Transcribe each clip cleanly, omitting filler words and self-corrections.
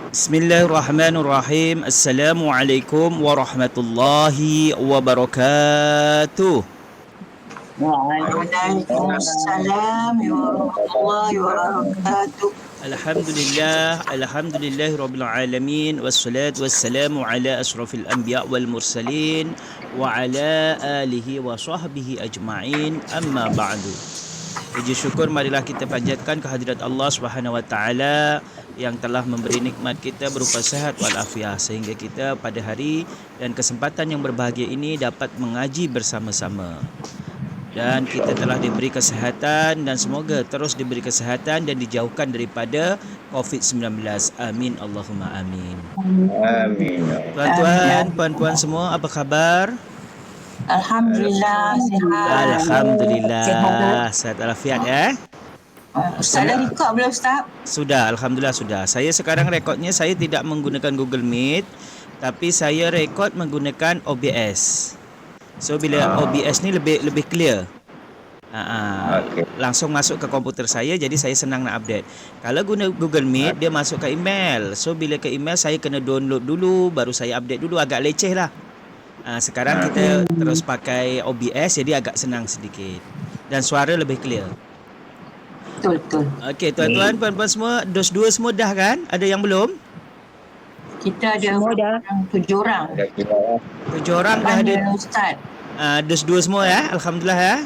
Bismillahirrahmanirrahim. Assalamualaikum warahmatullahi wabarakatuh. Waalaikumsalam warahmatullahi wabarakatuh. Alhamdulillah rabbil alamin wassalatu wassalamu ala asrafil anbiya wal mursalin wa ala alihi wa sahbihi ajma'in, amma ba'du. Puji syukur marilah kita panjatkan kehadirat Allah Subhanahu wa taala yang telah memberi nikmat kita berupa sehat walafiat sehingga kita pada hari dan kesempatan yang berbahagia ini dapat mengaji bersama-sama. Dan kita telah diberi kesihatan dan semoga terus diberi kesihatan dan dijauhkan daripada COVID-19. Amin Allahumma amin. Amin. Tuan-tuan, puan-puan semua, apa khabar? Alhamdulillah sihat. Alhamdulillah. Sehat walafiat ya. Ustaz dah rekod belum Ustaz? Sudah, alhamdulillah sudah. Saya sekarang rekodnya saya tidak menggunakan Google Meet, tapi saya rekod menggunakan OBS. So bila OBS ni lebih clear. Okay. Langsung masuk ke komputer saya, jadi saya senang nak update. Kalau guna Google Meet, dia masuk ke email. So bila ke email saya kena download dulu, baru saya update dulu, agak leceh lah. Sekarang kita terus pakai OBS, jadi agak senang sedikit. Dan suara lebih clear. Betul. Okey, tuan-tuan, puan-puan semua, dos 2 semua dah kan? Ada yang belum? Kita ada 7 orang. 7 orang dah ada. Ustaz. Dos 2 semua ya, alhamdulillah ya.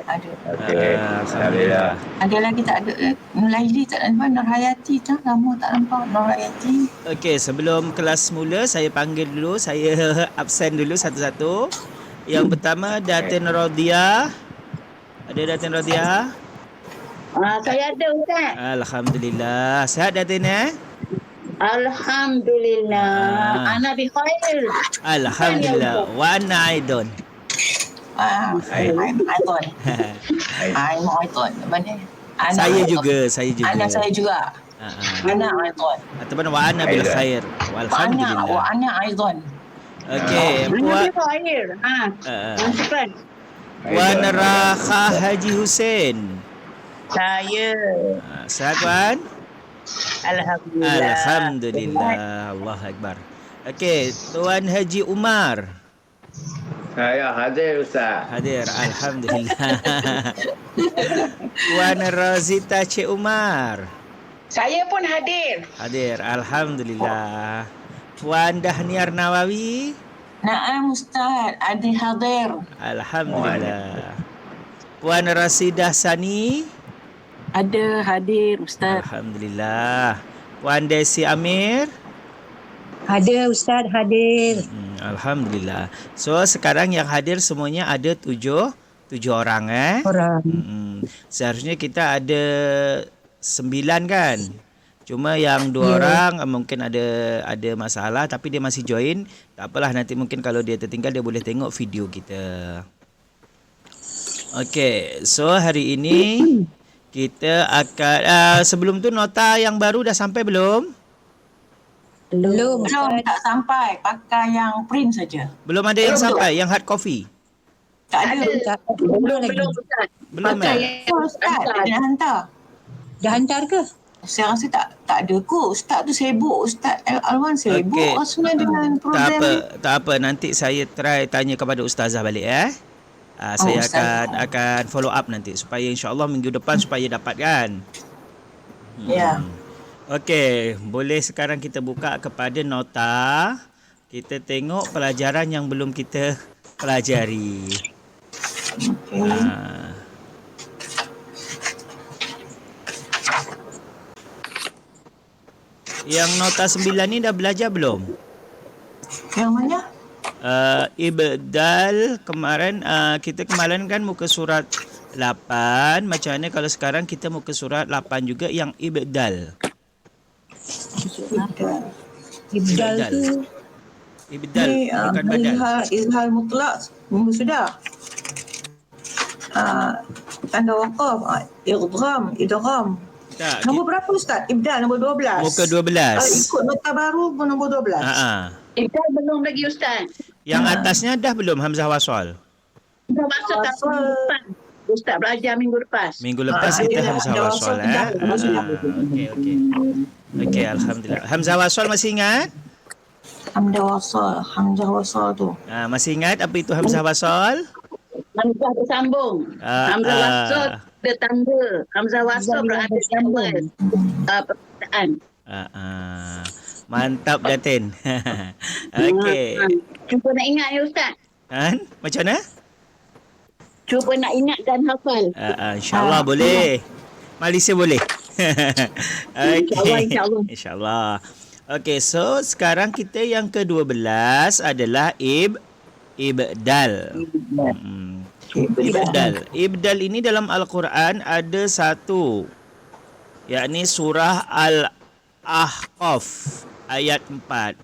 Ada. Okey. Alhamdulillah. Ada lagi tak ada. Nurhaili tak nampak, Nurhayati tak lama tak nampak Nurhayati. Okey, sebelum kelas mula saya panggil dulu, saya absen dulu satu-satu. Yang pertama Datin Rodiah. Ada Datin Rodiah? Saya ada Ustaz. Alhamdulillah. Sihat Datin ya? Alhamdulillah. Ana bi khair. Alhamdulillah. Wa ana aidon. I'm Aiton. I'm Aiton. Mana? Saya juga. Anak saya juga. Anak Aiton. Ataupun wa ana bil khair. Walhamdulillah. Wa anak Aiton. Okey, Ana bi khair. Syukran. Puan Rakha Haji Hussein. Saya. Sihat Puan? Alhamdulillah. Alhamdulillah. Allah Akbar. Okey, Tuan Haji Umar. Saya hadir Ustaz. Hadir, alhamdulillah. Puan Razita Cik Umar. Saya pun hadir. Hadir, alhamdulillah. Puan Dahniar Nawawi. Naam Ustaz, ada hadir. Alhamdulillah. Puan Rasidah Sani. Ada hadir Ustaz. Alhamdulillah. Puan Desi Amir. Ada Ustaz, hadir. Alhamdulillah. So sekarang yang hadir semuanya ada 7 orang Orang. Seharusnya kita ada 9 kan. Cuma yang 2 orang mungkin ada masalah tapi dia masih join. Tak apalah, nanti mungkin kalau dia tertinggal dia boleh tengok video kita. Okey, so hari ini kita akan sebelum tu nota yang baru dah sampai belum? Belum. Belum tak sampai, pakai yang print saja. Belum ada yang sampai, yang hard copy. Tak ada. Belum lagi. Ustaz. Belum Ustaz, dia hantar. Dah hantar ke? Saya rasa tak ada kot. Ustaz tu sibuk. Ustaz Alwan sibuk Okey. rasanya dengan Tak program apa, ni. tak apa. Nanti saya try tanya kepada ustazah balik saya akan follow up nanti supaya insya-Allah minggu depan supaya dapat kan. Ya. Okey, boleh sekarang kita buka kepada nota. Kita tengok pelajaran yang belum kita pelajari. Okey. Yang nota 9 ni dah belajar belum? Yang mana? Ibdal kemarin kita kemarin kan muka surat 8. Macam mana kalau sekarang kita muka surat 8 juga yang ibdal. Ibdal tu. Ibdal Ni bukan badal. izhar mutlak sudah. Tanda waqaf, idgham. Tak, Nombor berapa Ustaz? Ibdal nombor 12. muka 12. Ikut nota baru pun nombor 12. Ibdal belum lagi Ustaz. Yang atasnya dah belum hamzah wasal. Dah masuk tahun depan. Ustaz belajar minggu lepas. Minggu lepas kita hamzah wasal Okey. Okey, alhamdulillah. Hamzah wasal masih ingat? Hamzah wasal tu. Masih ingat apa itu hamzah wasal? Hamzah bersambung. Hamzah wasal ada tanda. Hamzah wasal berada di awal perkataan. Mantap Datin. Okey. Cuba nak ingat ya Ustaz. Macam mana? Cuba nak ingat dan hafal. InsyaAllah boleh. Malaysia boleh. Okey. InsyaAllah. InsyaAllah. Okey, so sekarang kita yang ke-12 adalah ibdal. Ibdal. Ibdal ini dalam Al-Quran ada satu, yakni surah Al-Ahqaf ayat 4.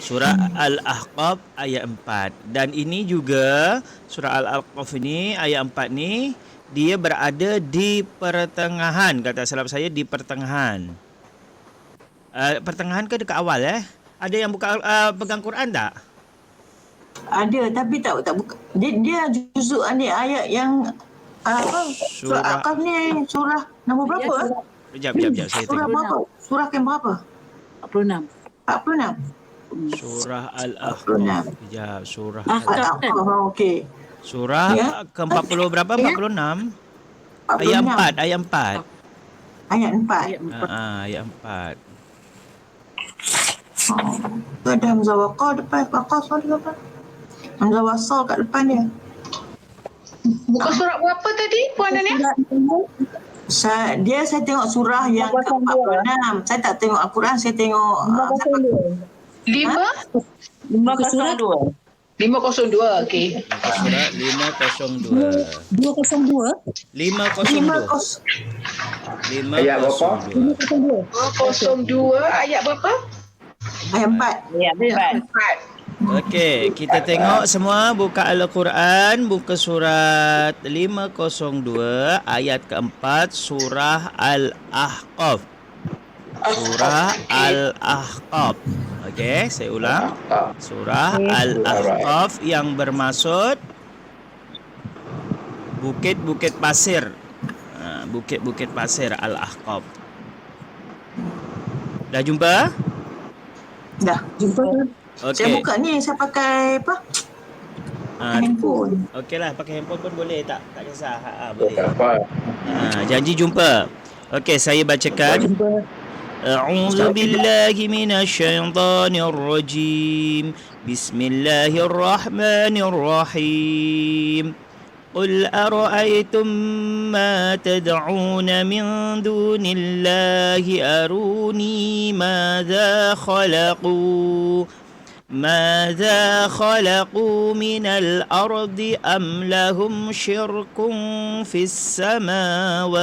Surah Al-Ahqaf ayat 4. Dan ini juga surah Al-Ahqaf ini ayat 4 ni dia berada di pertengahan, kata sahabat saya, di pertengahan. Pertengahan ke dekat awal Ada yang buka pegang Quran tak? Ada tapi tak buka. Dia juzuk ni ayat yang surah Al-Ahqaf ni surah nombor berapa? Sekejap saya Surah tengok. berapa? Surah yang berapa? 46. 46. Surah Al-Ahqaf. Sekejap, surah Al-Ahqaf. Okey. Surah ke-40 berapa? 46. Ayat 4, ayat 4. Ayat 4. Ayat 4. Tu ada Hamzah Waqaf depan. Waqaf ada apa? Hamzah Wasal kat depan dia. Buka surat berapa tadi Puan Dania? Saya tengok surah yang ke-46. Saya tak tengok Al-Quran, saya tengok 502. 502, okey. Surat 502. 202. 502. Ayat berapa? 502 ayat berapa? ayat 4. Ayat 4. Okey, kita tengok semua buka Al-Quran, buka surat 502 ayat keempat surah Al-Ahqaf. Surah Al-Ahqaf. Okey, saya ulang. Surah Al-Ahqaf yang bermaksud bukit-bukit pasir. Bukit-bukit pasir Al-Ahqaf. Dah jumpa? Dah, jumpa. Okey. Saya buka ni, saya pakai apa? Handphone. Okeylah, pakai handphone pun boleh, tak kisah. Boleh. Apa? Janji jumpa. Okey, saya bacakan. A'udzu billahi minasyaitonir rajim. Bismillahirrahmanirrahim. Qul ara'aytum ma tad'un min dunillahi aruni madza khalaqu ماذا خلقوا من الأرض أم لهم شرك في السماوات.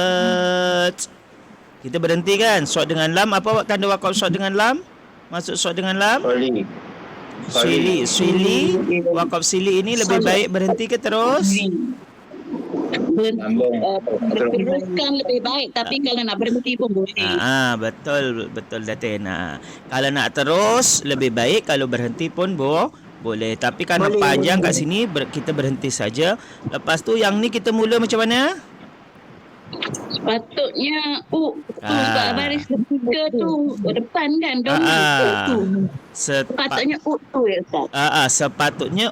Kita berhenti kan? Sod dengan lam. Apa tanda wakaf sod dengan lam? Maksud sod dengan lam? Sili. Wakaf sili ini lebih baik berhenti ke terus? Teruskan lebih baik, tapi kalau nak berhenti pun boleh. Betul Datin. Kalau nak terus lebih baik, kalau berhenti pun boleh. Tapi kerana panjang kat sini kita berhenti saja. Lepas tu yang ni kita mula macam mana? Sepatutnya sebab baris ketiga tu depan kan sepatutnya tu ya Ustaz. Sepatutnya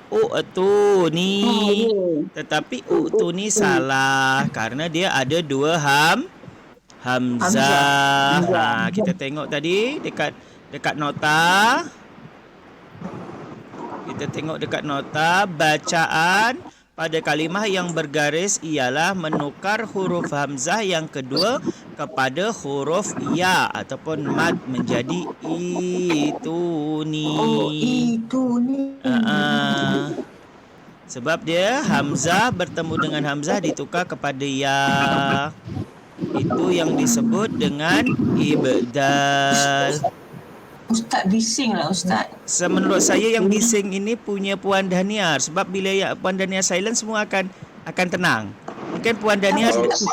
tu ni. Tetapi tu ni salah kerana dia ada dua hamzah. Kita tengok tadi dekat nota. Kita tengok dekat nota bacaan pada kalimah yang bergaris ialah menukar huruf hamzah yang kedua kepada huruf ya ataupun mad menjadi itu ni. Sebab dia hamzah bertemu dengan hamzah ditukar kepada ya. Itu yang disebut dengan ibdal. Ustaz bising lah Ustaz. Menurut saya yang bising ini punya Puan Daniar. Sebab bila Puan Daniar silent semua akan Ya. tenang. Mungkin Puan Daniar Saya tak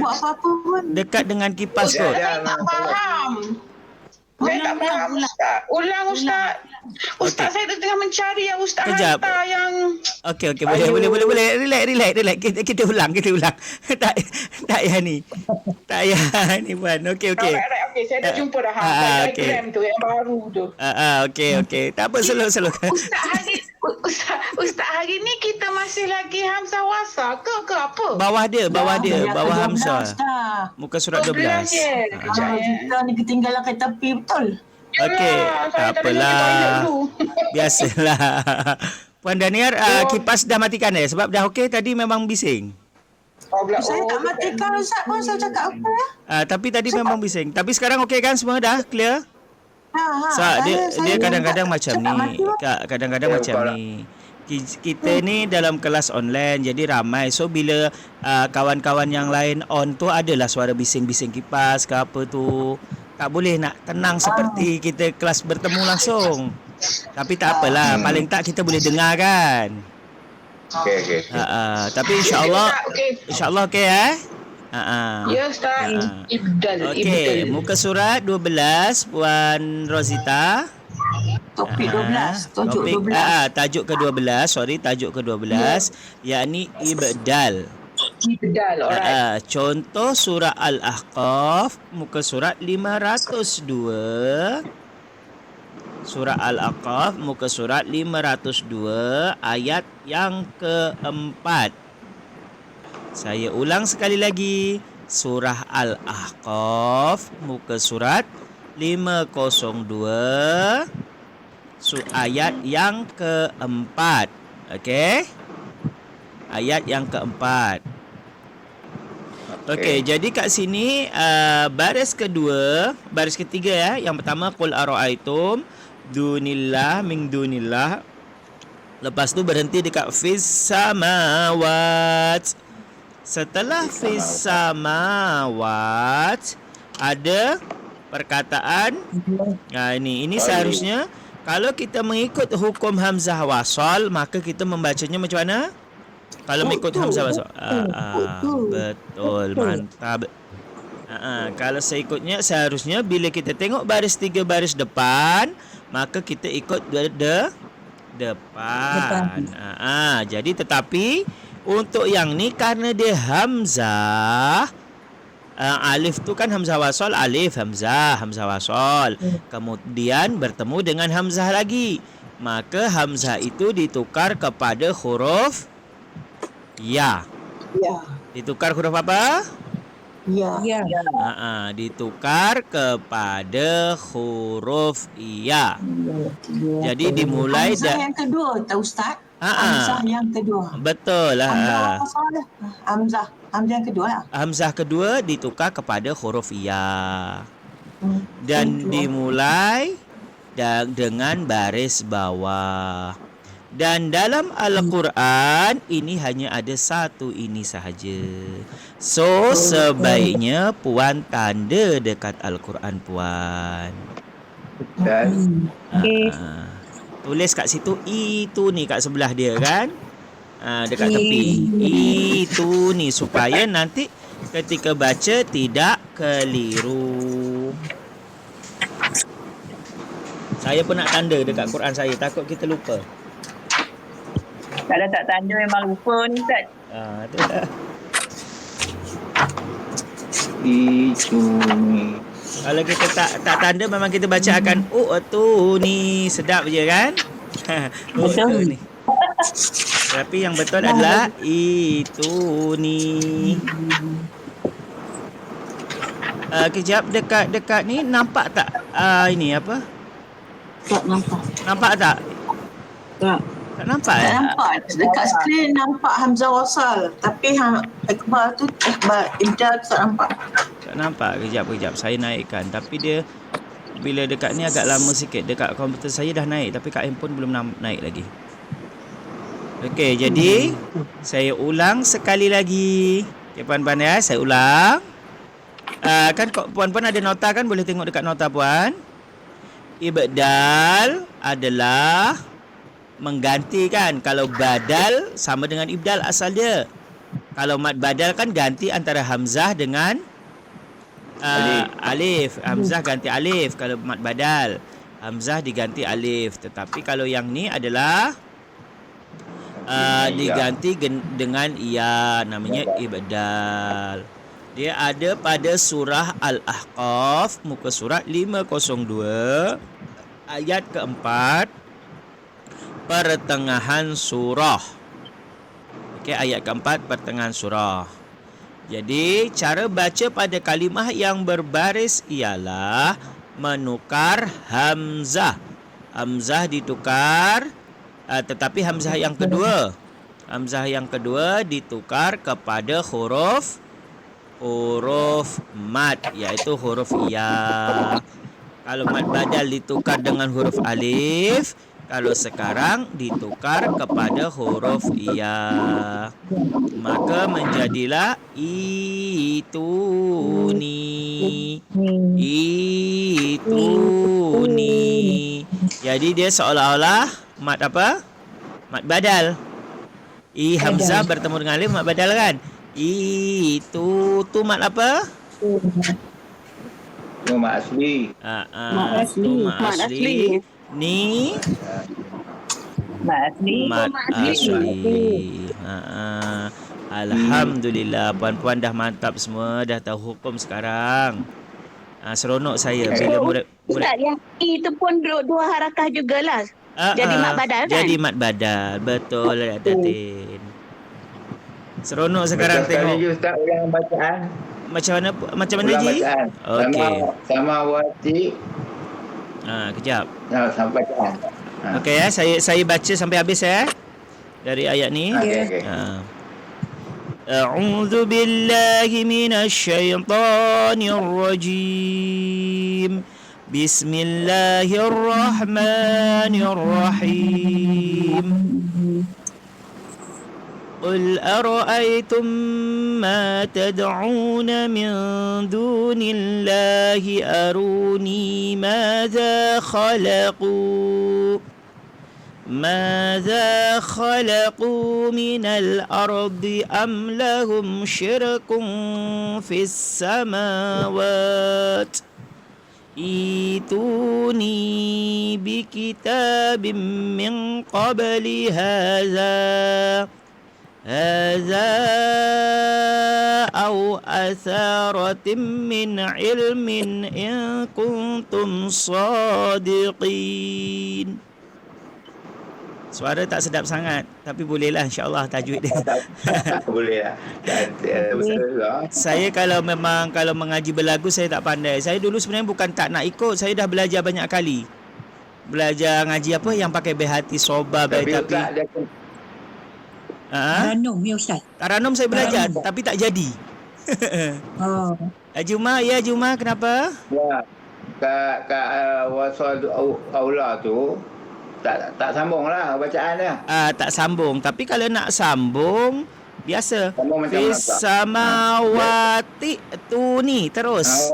buat apa-apa pun. dekat dengan kipas kot. Saya tak faham. Saya tak faham Ustaz. Ulang Ustaz. Ustaz, saya tengah mencari yang Ustaz Kejap. hantar yang... Okey, boleh. Relax. Kita ulang. tak payah ni. Tak payah ni puan. Okey. Alright, okey. Saya dah jumpa dah. Diagram tu yang baru tu. Okey. Tak apa, slow. Ustaz, hari ni kita masih lagi Hamzah Wasal ke apa? Bawah dia, bawah Dah, Hamzah. dah. Muka surat 12. Kita ni ketinggalan kat tepi betul. Okey, tak apalah. Biasalah. Puan Daniar, kipas dah matikan sebab dah okey tadi memang bising. Saya tak matikan Ustaz pun, saya cakap apa? Tapi tadi memang bising. Tapi sekarang okey kan, semua dah clear? Dia kadang-kadang macam ni. Kadang-kadang macam ni. Kita ni dalam kelas online, jadi ramai. So bila kawan-kawan yang lain on tu, adalah suara bising-bising kipas ke apa tu. Tak boleh nak tenang seperti kita kelas bertemu langsung. Tapi tak apalah, paling tak kita boleh dengar kan. Okey. Tapi insya-Allah okey Ya Ustaz. Ibdal. Okey, muka surat 12 Puan Rozita. Topik 12, tajuk 12. Tajuk ke-12, tajuk ke-12, yakni ibdal. Alright. Contoh surah Al-Ahqaf, muka surat 502. Surah Al-Ahqaf, muka surat 502, ayat yang keempat. Saya ulang sekali lagi. Surah Al-Ahqaf, muka surat 502, ayat yang keempat. Okey? Ayat yang keempat. Okey, jadi kat sini baris ketiga Yang pertama qul ara'aitum dunillah min dunillah. Lepas tu berhenti dekat fis samawat. Setelah fis samawat ada perkataan ini seharusnya kalau kita mengikut hukum hamzah wasal, maka kita membacanya macam mana? Kalau mengikut hamzah wasal. Betul, mantap. Kalau seikutnya seharusnya bila kita tengok baris 3 baris depan, maka kita ikut depan. Jadi tetapi untuk yang ni karena dia hamzah, alif tu kan hamzah wasal, alif hamzah wasal. Kemudian bertemu dengan hamzah lagi. Maka hamzah itu ditukar kepada huruf ya. Ditukar huruf apa? Ya. Ditukar kepada huruf ya. Jadi dimulai Hamzah yang kedua tak Ustaz? Hamzah yang kedua. Betul lah. Hamzah yang kedua lah. Hamzah kedua ditukar kepada huruf ya. Dan dimulai dengan baris bawah. Dan dalam Al-Quran ini hanya ada satu ini sahaja. So sebaiknya puan tanda dekat Al-Quran puan. Tulis kat situ itu ni kat sebelah dia kan. Dekat tepi. Itu ni supaya nanti ketika baca tidak keliru. Saya pun nak tanda dekat Quran saya, takut kita lupa. Kalau tak tanda memang lupa ni Ustaz. Tu dah. Itu ni. Kalau kita tak tanda memang kita baca akan tu ni, sedap je kan? Betul. Ni. Tapi yang betul adalah itu ni. Kejap dekat ni nampak tak ini apa? Tak nampak. Nampak tak? Tak. Tak nampak Tak nampak. Dekat skrin nampak hamzah wasal. Tapi Iqbal tu Ibdal tak nampak. Tak nampak. Kejap. Saya naikkan. Tapi dia bila dekat ni agak lama sikit. Dekat komputer saya dah naik. Tapi kat handphone belum naik lagi. Okey, jadi saya ulang sekali lagi. Okey, puan-puan ya. Saya ulang. Kan puan-puan ada nota kan? Boleh tengok dekat nota puan. Ibdal adalah menggantikan. Kalau badal sama dengan ibdal asal dia. Kalau mad badal kan ganti antara hamzah dengan Alif. Hamzah ganti alif kalau mad badal. Hamzah diganti alif. Tetapi kalau yang ni adalah diganti dengan ya, namanya ibdal. Dia ada pada surah Al-Ahqaf, muka surat 502, ayat keempat, pertengahan surah. Okey, ayat keempat pertengahan surah. Jadi cara baca pada kalimah yang berbaris ialah menukar hamzah. Hamzah ditukar, tetapi hamzah yang kedua ditukar kepada huruf mad, iaitu huruf ya. Kalau mad badal ditukar dengan huruf alif, kalau sekarang ditukar kepada huruf ya, maka menjadilah ituni. Jadi dia seolah-olah mad apa? Mad badal. Hamzah bertemu dengan alif, mad badal kan? Tu mad apa? Tu mad asli. Mad asli. Ni Mad asli. Alhamdulillah, puan-puan dah mantap semua, dah tahu hukum sekarang. Seronok saya bila murid Ustaz, yang itu pun dua harakah jugalah. Jadi mad badal kan? Jadi mad badal, betul Datin. Seronok sekarang tengok. Sekali je Ustaz ulang bacaan. Macam mana Ji? Okey. Sama wati. Kejap. Sama bacaan. Okey ya, saya baca sampai habis ya. Dari ayat ni. Okey. A'udzu billahi minasyaitonir rajim. Bismillahirrahmanirrahim. قل أرأيتم ما تدعون من دون الله أروني ماذا خلقوا من الأرض أم لهم شرك في السماوات إيتوني بكتاب من قبل هذا أو أثارة من علم إن كنتم صادقين. Suara tak sedap sangat, tapi bolehlah insya-Allah tajwid dia. Bolehlah. Saya kalau mengaji berlagu saya tak pandai. Saya dulu sebenarnya bukan tak nak ikut, saya dah belajar banyak kali. Belajar ngaji apa yang pakai berhati soba tapi Taranum ya Ustaz. Taranum saya belajar tapi tak jadi. Juma, kenapa? Ya. Kat wasal aula tu tak sambunglah bacaan dia. Tak sambung, tapi kalau nak sambung biasa. Fis Sama samawati tuni terus.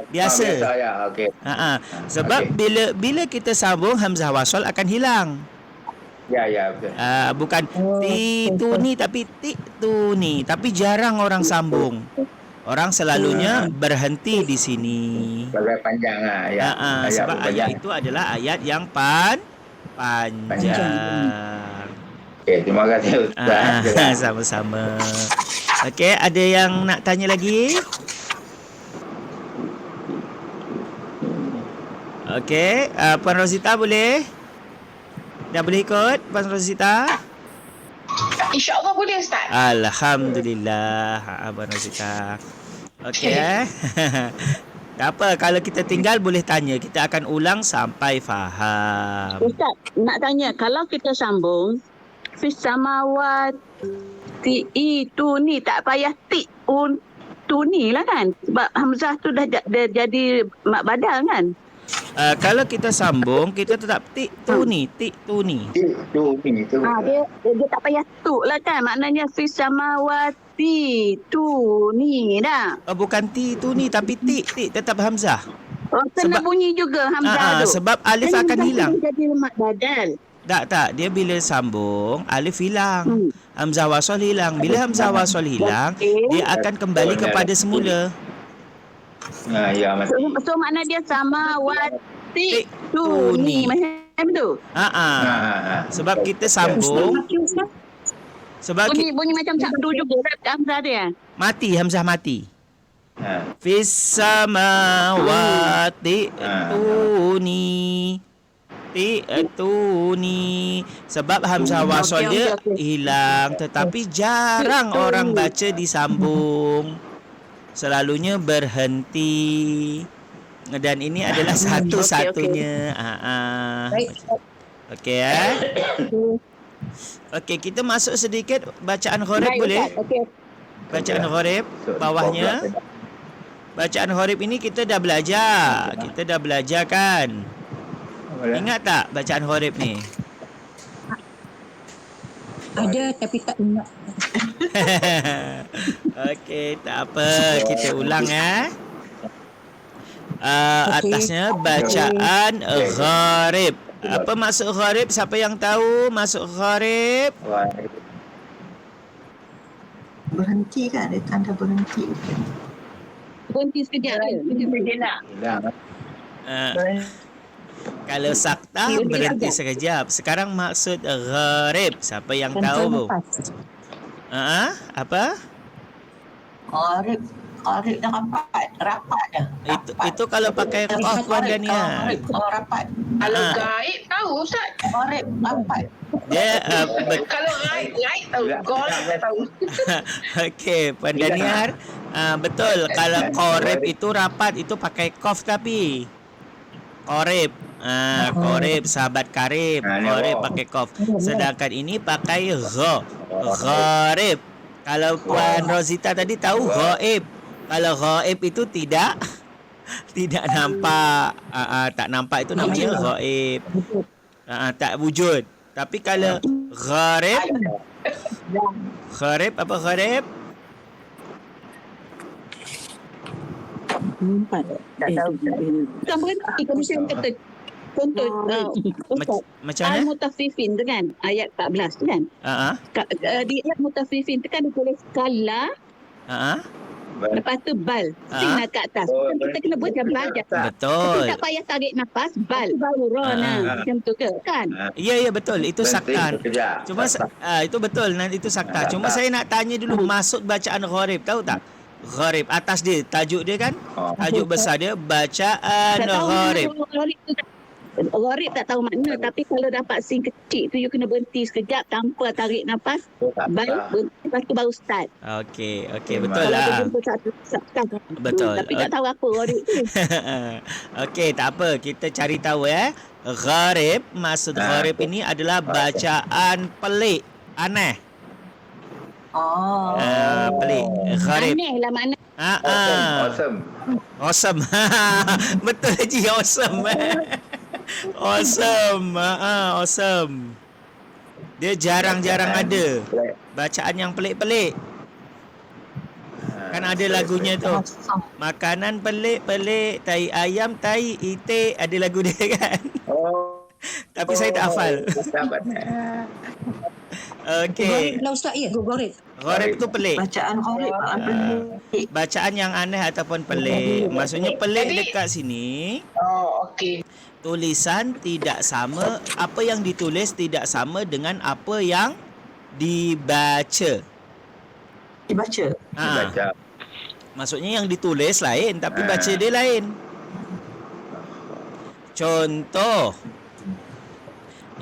Biasa. Ya, okey. Sebab bila kita sambung hamzah wasal akan hilang. Ya, betul. Bukan tituni tapi tituni, tapi jarang orang sambung. Orang selalunya berhenti di sini. Bagai panjang ya. Sebab ayat itu adalah ayat yang panjang. Okey, terima kasih Ustaz. Sama-sama. Okey, ada yang nak tanya lagi? Okey, Puan Rosita boleh? Dah boleh ikut Puan Rosita? InsyaAllah boleh Ustaz. Alhamdulillah, Puan Rosita. Okey. Tak apa, kalau kita tinggal boleh tanya. Kita akan ulang sampai faham. Ustaz, nak tanya, kalau kita sambung fis samawati itu ni tak payah tu ni lah kan? Sebab hamzah tu dah jadi mak badal kan? Kalau kita sambung, kita tetap tu ni. Tu. Dia tak payah tu lah kan? Maknanya fis samawati tu ni dah. Bukan tu ni, tapi tetap hamzah. Kena bunyi juga hamzah tu. Sebab alif akan hilang. Jadi mak badal. Tak. Dia bila sambung, alif hilang. Hamzah wasal hilang. Bila hamzah wasal hilang, dia akan kembali kepada semula. Ya, mati. So makna dia samawati tuni. Macam tu. Sebab kita sambung. Sebab Bunyi macam sabdu juga Hamzah dia. mati, Hamzah mati. Fis samawati tuni. Tuni. Sebab Hamzah wasol dia hilang, tetapi jarang orang baca disambung. Selalunya berhenti. Dan ini adalah satu-satunya. Okey Okey, kita masuk sedikit bacaan gharib boleh? Bacaan gharib bawahnya. Bacaan gharib ini kita dah belajar. Kita dah belajar kan? Ingat tak bacaan gharib ni? Ada tapi tak ingat. Okey, tak apa. Kita ulang atasnya bacaan gharib. Apa maksud gharib? Siapa yang tahu maksud gharib? Berhenti kan? Ada tanda berhenti. Berhenti sekejap. Hilang. Kalau sakta berhenti sekejap. Sekarang maksud gharib. Siapa yang tahu? Apa? Gharib dah rapat dah. Itu kalau pakai qaf Puan Dania. Rapat. Kalau gaib tahu Ustaz. Gharib rapat. Dia Kalau gaib tahu. Gaib tak tahu. okey, Puan Daniar, betul. Kalau qarib itu rapat, itu pakai qaf tapi. Qarib. Qarib, sahabat karib. Qarib pakai qaf. Sedangkan ini pakai gha. Gharib. Kalau Puan Rozita tadi tahu ghaib. Kalau ghaib itu tidak nampak. Tak nampak itu namanya ghaib. Tak wujud. Tapi kalau gharib apa gharib? Tak tahu. Bukan berhenti. Kalau misalnya kata contoh Macam mana? Al-Mutaffifin tu kan, ayat 14 tu kan. Di ayat Mutaffifin tu kan dia tulis kala, lepas tu bal, sina kat atas. Kita kena baca belajar. Betul. Kita tak payah tarik nafas, bal, macam tu ke kan? Ya betul, itu sakta. Cuma itu betul, nanti itu sakta. Cuma saya nak tanya dulu maksud bacaan gharib, tahu tak? Gharib atas dia, tajuk dia kan? Tajuk besar dia bacaan gharib. Gharib tak tahu makna, tapi kalau dapat sing kecil tu you kena berhenti sekejap tanpa tarik nafas, baru lepas tu baru start. Okey, betul lah. Betul. Tapi tak tahu apa gharib tu. Okey, tak apa, kita cari tahu Gharib, maksud gharib ini adalah bacaan pelik, aneh. Pelik. Gharib. Aneh lah makna. Awesome. Betul Haji, awesome. Awesome. Dia jarang-jarang ada bacaan yang pelik-pelik. Kan ada lagunya tu. Makanan pelik-pelik, tai ayam, tai itik, ada lagu dia kan. Tapi saya tak hafal. Okey. Gharib lah Ustaz, ya? Gharib. Gharib tu pelik. Bacaan gharib. Bacaan yang aneh ataupun pelik. Maksudnya pelik dekat sini. Okey. Tulisan tidak sama, apa yang ditulis tidak sama dengan apa yang dibaca. Dibaca. Maksudnya yang ditulis lain tapi baca dia lain. Contoh.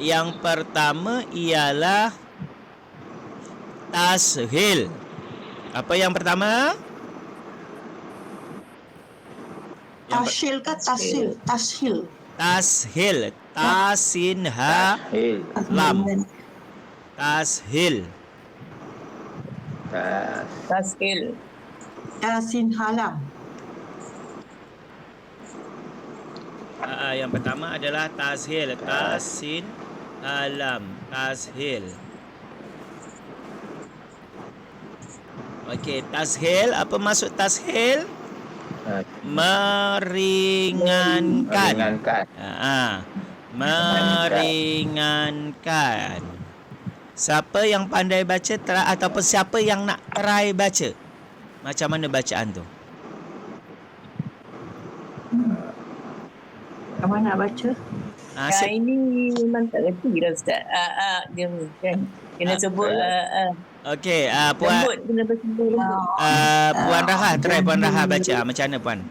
Yang pertama ialah tashil. Apa yang pertama? Tashil ke tashil? Tashil. Tashil. Tasin ha lam. Tashil. Tasin halam. Yang pertama adalah tashil. Tasin halam. Tashil. Okey, tashil. Apa maksud tashil? Meringankan. Meringankan. Siapa yang pandai baca ataupun siapa yang nak try baca? Macam mana bacaan tu? Kamu nak baca? Ini memang tak reti lah Ustaz. Dia ni kan. Kena sebut Okey, Puan lembut. Kena bersembur lembut. Puan Raha, try Puan Raha baca. Macam mana Puan?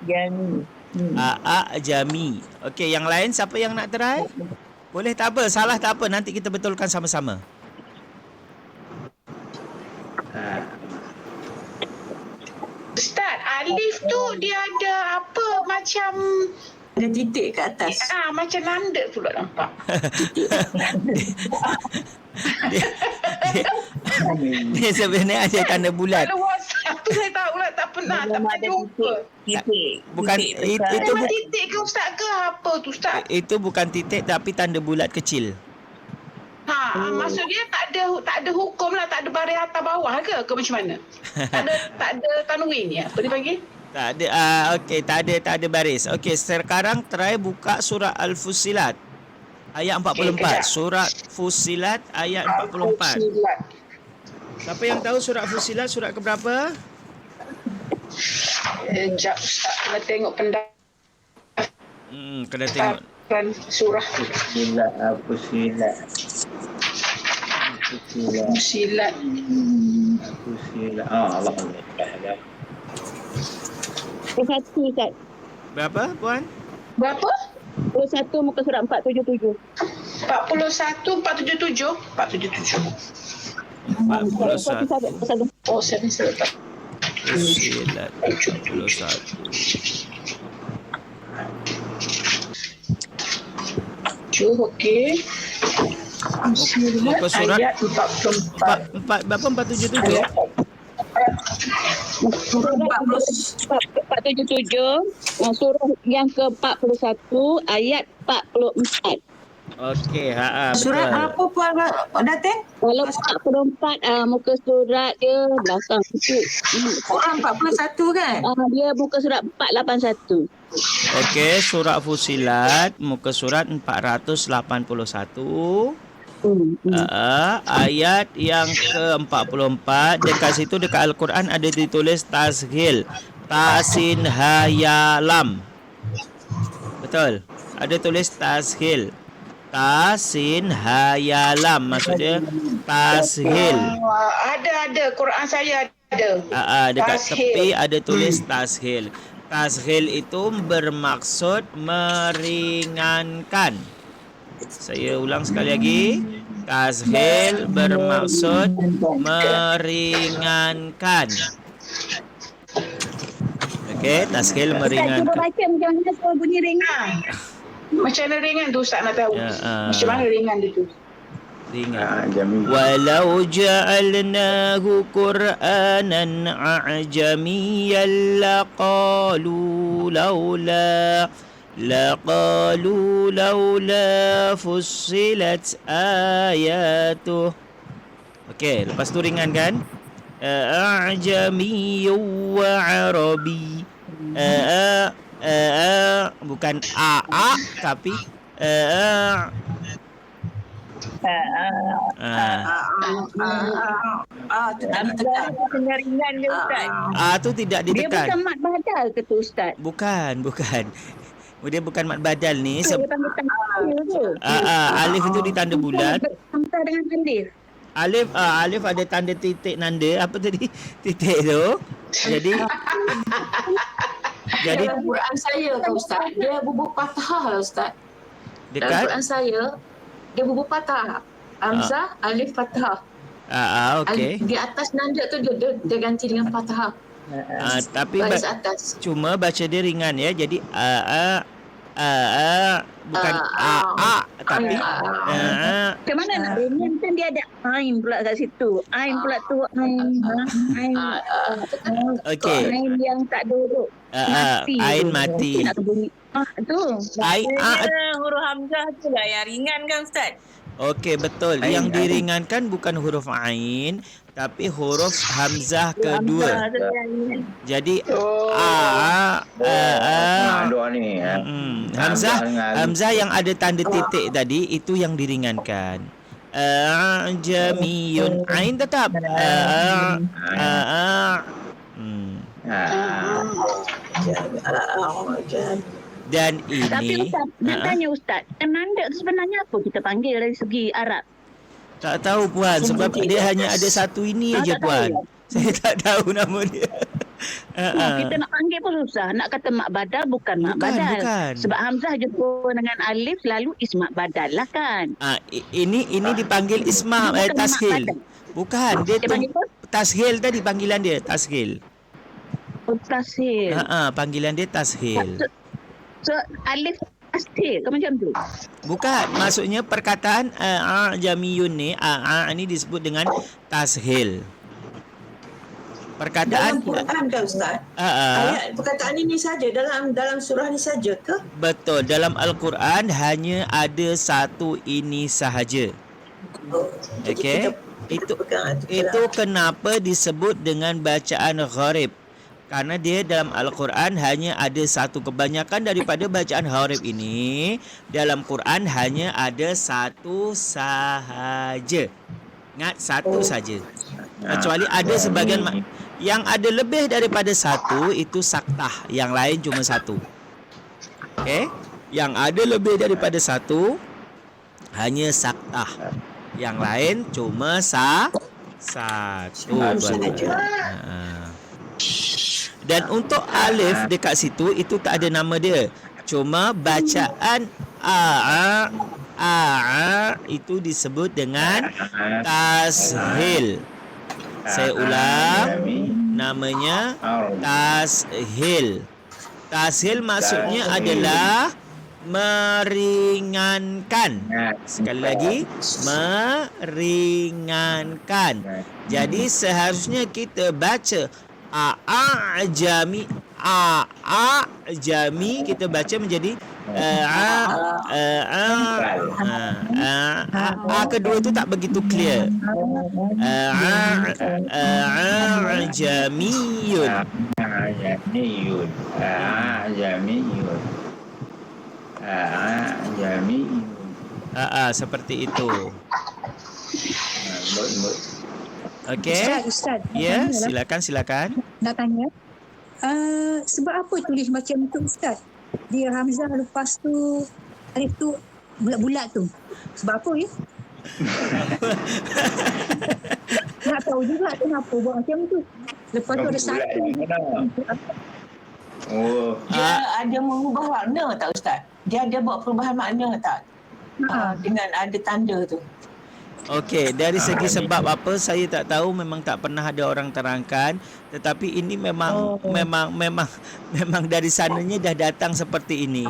Jami. Jami. Okey, yang lain siapa yang nak try? Boleh, tak apa, salah tak apa, nanti kita betulkan sama-sama. Ustaz, alif tu dia ada apa macam Ada titik kat atas. macam nanda pula nampak. Dia sebenarnya ada tanda bulat. Kalau WhatsApp tu saya tahu lah tak pernah jumpa. Titik. Bukan itu Memang titik ke Ustaz ke apa tu Ustaz? itu bukan titik tapi tanda bulat kecil. Maksud dia tak ada hukum lah, tak ada baris atas bawah ke macam mana? tak ada tanwin ya. Apa dia panggil? Tak ada okey, tak ada baris. Okey, sekarang try buka surah Al-Fussilat ayat 44. kejap. Surat Fussilat ayat 44. Siapa yang tahu surah Fussilat surat ke berapa? Sekejap Ustaz, kena tengok pendapat Kena tengok. surah Fussilat. Fussilat. Allah. Satu Ustaz. Berapa puan? Berapa? 21 muka surat 477. 41, 477. 41. Oh, 77. Fussilat 41. Okey. Muka surat Ayat 44. berapa 477? 477 surah yang ke-41 ayat 44. Okey, Surat betul. apa Puan Datin? Kalau 44 muka surat dia belakang sikit. Quran 41 kan? Dia muka surat 481. Okey, surah Fussilat muka surat 481. Ayat yang ke-44. Dekat situ, dekat Al-Quran ada ditulis tashil, tasin ha ya lam. Betul, ada tulis tashil, tasin ha ya lam, maksudnya tashil. Ada Quran saya ada. Dekat Tashil. tepi ada tulis tashil. Tashil itu bermaksud meringankan. Saya ulang sekali lagi. Tashil bermaksud meringankan. Okey, tashil Cuba meringankan. baca macam mana suara bunyi ringan. Macam mana ringan tu Ustaz nak tahu? Macam mana ringan dia tu? Ringan. Jami. Walau ja'alnahu Qur'anan a'jamiyyan laqalu laula fussilat ayatuh. Okey, lepas tu ringan kan? A'jamiyyun wa arabi. Bukan tapi Tu tak ditekan. Kena ringan dia Ustaz. tu tidak Dia ditekan. bukan mat badal ke tu Ustaz? Bukan. Dia bukan mat badal ni. Dia panggil tangkil tu. Alif itu ditanda bulat. Bersampai dengan alif. Alif ada tanda titik nanda. Apa tadi? Titik tu. Jadi Dalam Quran saya kan Ustaz, dia bubuk patah lah Ustaz. Dalam dekat Quran saya, dia bubuk patah. Hamzah, alif patah. okey. Di atas nanda tu dia ganti dengan patah. Tapi Baris atas. cuma baca dia ringan ya. Jadi bukan tapi Macam mana nak ringan kan dia ada ain pula kat situ. Ain pula tu ain. okey. Ain yang tak duduk. Mati. Ain tu. mati. Nak bunyi. Tu. Huruf Hamzah tu lah yang ringan kan Ustaz? Okey, betul. Yang diringankan bukan huruf ain tapi huruf hamzah kedua. Hamzah tu yang ringan. Jadi Doa ni. Hamzah yang ada tanda titik tadi itu yang diringankan. Jamiyun, ain tetap. Dan Tapi ini Ustaz, nak tanya Ustaz, penanda tu sebenarnya apa kita panggil dari segi Arab? tak tahu puan, sebab dia hanya ada satu ini aja tak tahu puan. ya? Saya tak tahu nama dia. Kita nak panggil pun susah. Nak kata mak badal bukan mak Bukan, badal. bukan. Sebab Hamzah jumpa dengan alif lalu ismak badal lah kan. Ini dipanggil isma Bukan mak tashil. badal. Bukan, dia Dia panggil apa? tashil tadi panggilan dia, tashil. Oh, tashil. Panggilan dia tashil. So alif tashil ke macam tu? Bukan, maksudnya perkataan jamiyun ni ini disebut dengan tashil. Perkataan Dalam Quran ke Ustaz? Ayat perkataan ini saja dalam surah ni saja ke? Betul, dalam Al-Quran hanya ada satu ini sahaja. Okey. Itu kenapa disebut dengan bacaan gharib. Kerana dia dalam Al-Quran hanya ada satu. Kebanyakan daripada bacaan gharib ini dalam Quran hanya ada satu sahaja. Ingat, satu saja. Kecuali ada sebagian yang ada lebih daripada satu itu saktah, yang lain cuma satu. Okey? Yang ada lebih daripada satu hanya saktah. Yang lain cuma satu. Dan untuk alif dekat situ itu tak ada nama dia. Cuma bacaan itu disebut dengan tashil. Saya ulang, namanya tashil. Tashil maksudnya adalah meringankan. Sekali lagi, meringankan. Jadi seharusnya kita baca a'jami, kita baca menjadi kedua tu tak begitu clear. Jamiyun. Seperti itu. Okey. Ustaz. Ya, silakan. Nak tanya. Sebab apa tulis macam tu Ustaz? Dia Hamzah lepas tu alif tu bulat-bulat tu. Sebab apa ya? Nak tahu juga kenapa buat macam tu. Lepas tu ada satu. Dia ada mengubah makna tak Ustaz? Dia ada buat perubahan makna tak? Dengan ada tanda tu. Okey, dari segi sebab apa saya tak tahu, memang tak pernah ada orang terangkan, tetapi ini memang dari sananya dah datang seperti ini.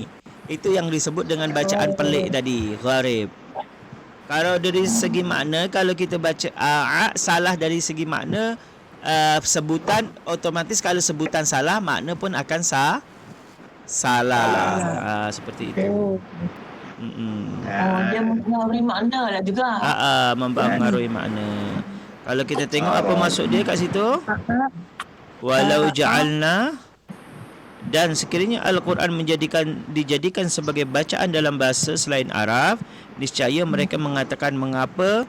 Itu yang disebut dengan bacaan pelik tadi, gharib. Kalau dari segi makna, kalau kita baca salah dari segi makna, sebutan otomatis kalau sebutan salah, makna pun akan salah. Seperti itu. Dia mempengaruhi makna lah juga. Mempengaruhi makna. Kalau kita tengok apa maksud dia kat situ, walau ja'alna, dan sekiranya Al-Quran dijadikan sebagai bacaan dalam bahasa selain Arab, niscaya mereka mengatakan mengapa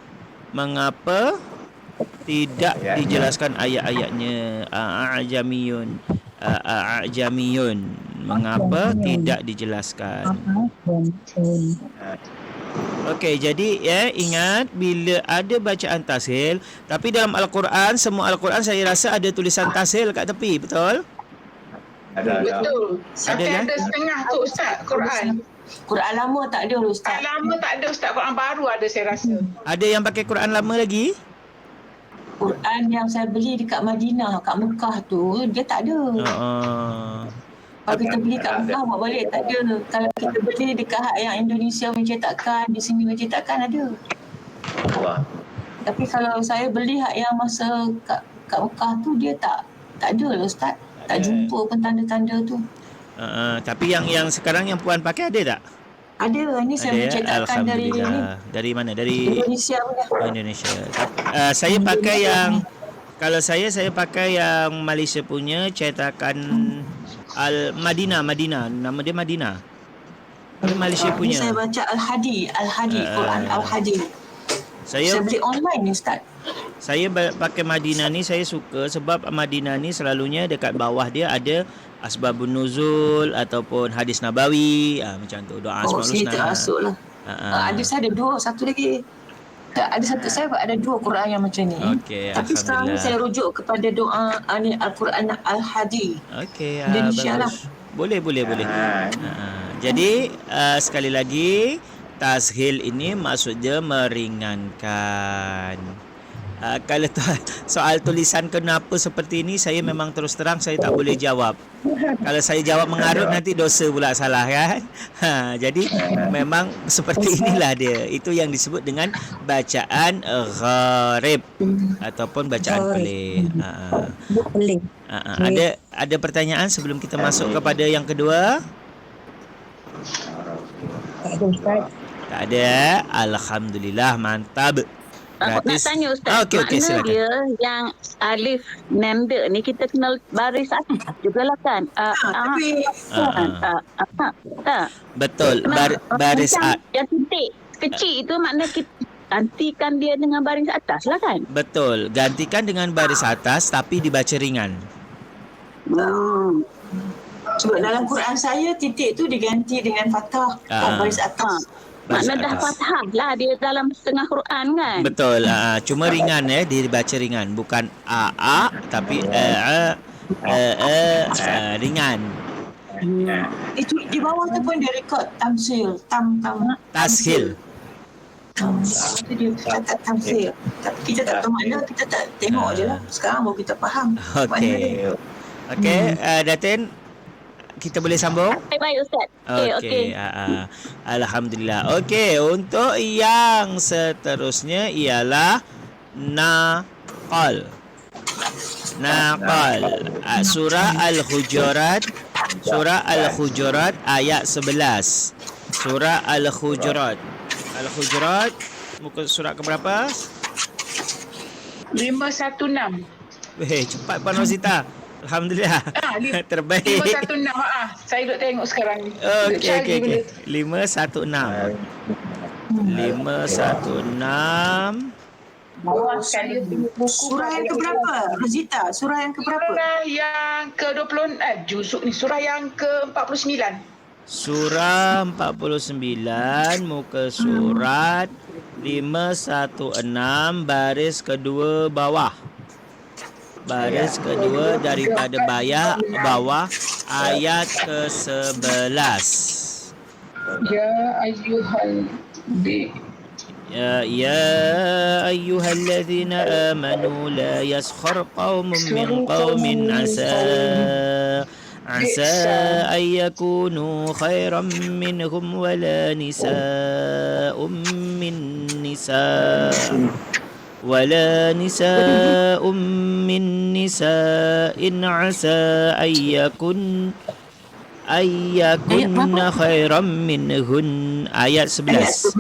tidak dijelaskan ayat-ayatnya. A'jamiyun. Mengapa tidak dijelaskan? Okey, jadi ingat bila ada bacaan tashil, tapi dalam Al-Quran, semua Al-Quran saya rasa ada tulisan tashil kat tepi, betul? Betul. Sampai ada setengah tu Ustaz Quran. Quran lama tak ada Ustaz. Quran lama tak ada Ustaz, Quran baru ada saya rasa. Ada yang pakai Quran lama lagi? Quran yang saya beli dekat Madinah, kat Mekah tu, dia tak ada. Kalau kita beli kat Mekah, buat balik tak ada. Kalau kita beli dekat yang Indonesia mencetakkan, di sini mencetakkan ada. Tapi kalau saya beli yang masa kat Mekah tu, dia tak ada lah Ustaz. Tak jumpa pun tanda-tanda tu. Tapi yang sekarang yang puan pakai ada tak? Ada. Ini saya mencetakkan dari ni. Dari mana? Dari Indonesia punya. Indonesia. Saya pakai yang, kalau saya pakai yang Malaysia punya, cetakan Madinah. Nama dia Madinah. Ini Malaysia punya. Saya baca Al-Hadi. Quran Al-Hadi. Saya beli online ni Ustaz. Saya pakai Madinah ni saya suka sebab Madinah ni selalunya dekat bawah dia ada asbabun nuzul ataupun hadis nabawi, macam tu, doa asmaul husna. Saya termasuk lah. Ada saya ada 2, satu lagi. Ada satu saya ada 2 Quran yang macam ni. Okey, tapi sekarang ni saya rujuk kepada doa ni Al-Quran Al-Hadi. Okey, Indonesia lah. Boleh. Jadi sekali lagi, tashil ini maksudnya meringankan. Kalau soal tulisan kenapa seperti ini, saya memang terus terang saya tak boleh jawab. Kalau saya jawab mengarut nanti dosa pula, salah kan. Jadi memang seperti inilah dia. Itu yang disebut dengan bacaan gharib ataupun bacaan pelik. Ada pertanyaan sebelum kita masuk kepada yang kedua? Tak ada Ustaz. Tak ada. Alhamdulillah, mantap. Aku nak tanya Ustaz, okey, makna silakan. dia yang alif nanda ni kita kenal baris atas jugalah kan? Betul, baris yang titik kecil itu makna kita gantikan dia dengan baris atas lah kan? Betul, gantikan dengan baris atas tapi dibaca ringan. Sebab dalam Quran saya titik tu diganti dengan fathah baris atas. Makna dah fathah lah dia dalam setengah Quran kan? Betul, cuma ringan dia dibaca ringan, bukan a tapi ringan. Itu di bawah tu pun dia rekod tamsil, tashil. Itu dia catat tamsil. Tapi kita tak tahu makna, kita tak tengok je lah. Sekarang baru kita faham. Okey, Datin, kita boleh sambung? Baik Ustaz. Okey. Alhamdulillah. Okey, untuk yang seterusnya ialah naqal. Surah Al-Hujurat, ayat 11. Surah Al-Hujurat. Muka surat ke berapa? 516. Cepat Puan Rosita. Alhamdulillah. Terbaik. 516. Saya duk tengok sekarang ni. Okey. 516. 516. Bawah sekali buku. Surah yang keberapa? Rosita, surah yang keberapa? Surah yang ke-20 surah yang ke-49. Surah 49, muka surat 516, baris kedua bawah. Baris kedua daripada bawah ayat ke-11. Ya ayyuhalladzina amanu la yaskhar qaumun min qaumin عسى أن يكونوا خيرا منهم ولا نساء من نساء عسى أن يكن خيرا منهن. Ayat 11.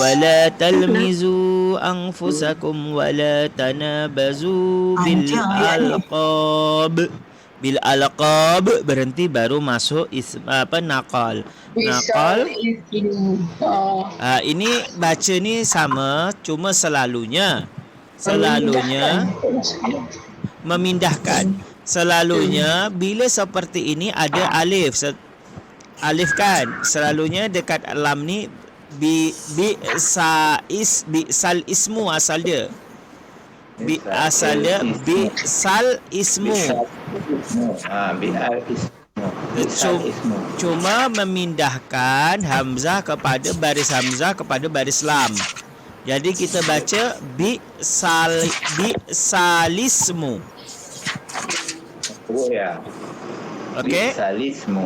ولا تلمزوا أنفسكم ولا تنابزوا بالألقاب. Bil alqab berhenti baru masuk naqal. Ini baca ni sama, cuma selalunya memindahkan. Selalunya bila seperti ini ada alif kan, selalunya dekat lam ni sal ismu asal dia. Bisal ismu. Cuma memindahkan hamzah kepada baris lam. Jadi kita baca bisalismu. Okey.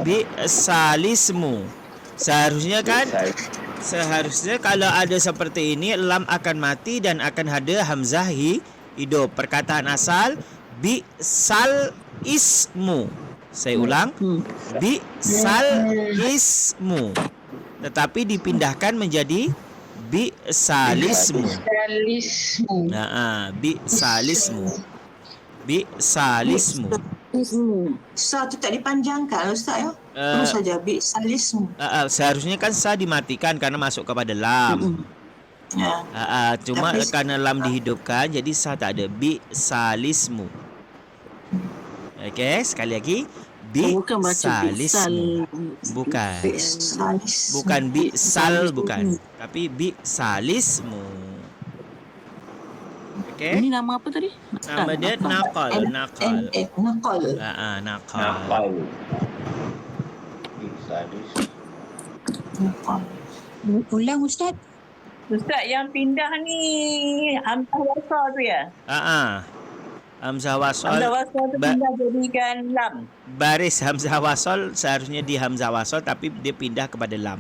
Bisalismu. Seharusnya kalau ada seperti ini, lam akan mati dan akan ada hamzah hidup. Perkataan asal bisal ismu. Saya ulang, bisal ismu. Tetapi dipindahkan menjadi bisalismu. Bisalismu. Sa tu tak dipanjangkan Ustaz ya? Terus saja bisalismu. Seharusnya kan sa dimatikan karena masuk kepada lam. Ya. Cuma Tapi- kerana lam dihidupkan, jadi sa tak ada. Bi'salismu. Okey, sekali lagi. Bukan baca Bi'salismu. Bukan. Salis. Bukan bi'sal, bukan. Tapi bi'salismu. Okey. Ini nama apa tadi? Nama dia naqal. Naqal. Nakal. Naqal. Nakal. Sadis. Nakal. Ulang Ustaz. Ustaz, yang pindah ni hamzah wasal tu ya? Hamzah wasal. Hamzah wasal tu pindah jadikan lam. Baris hamzah wasal seharusnya di hamzah wasal, tapi dia pindah kepada lam.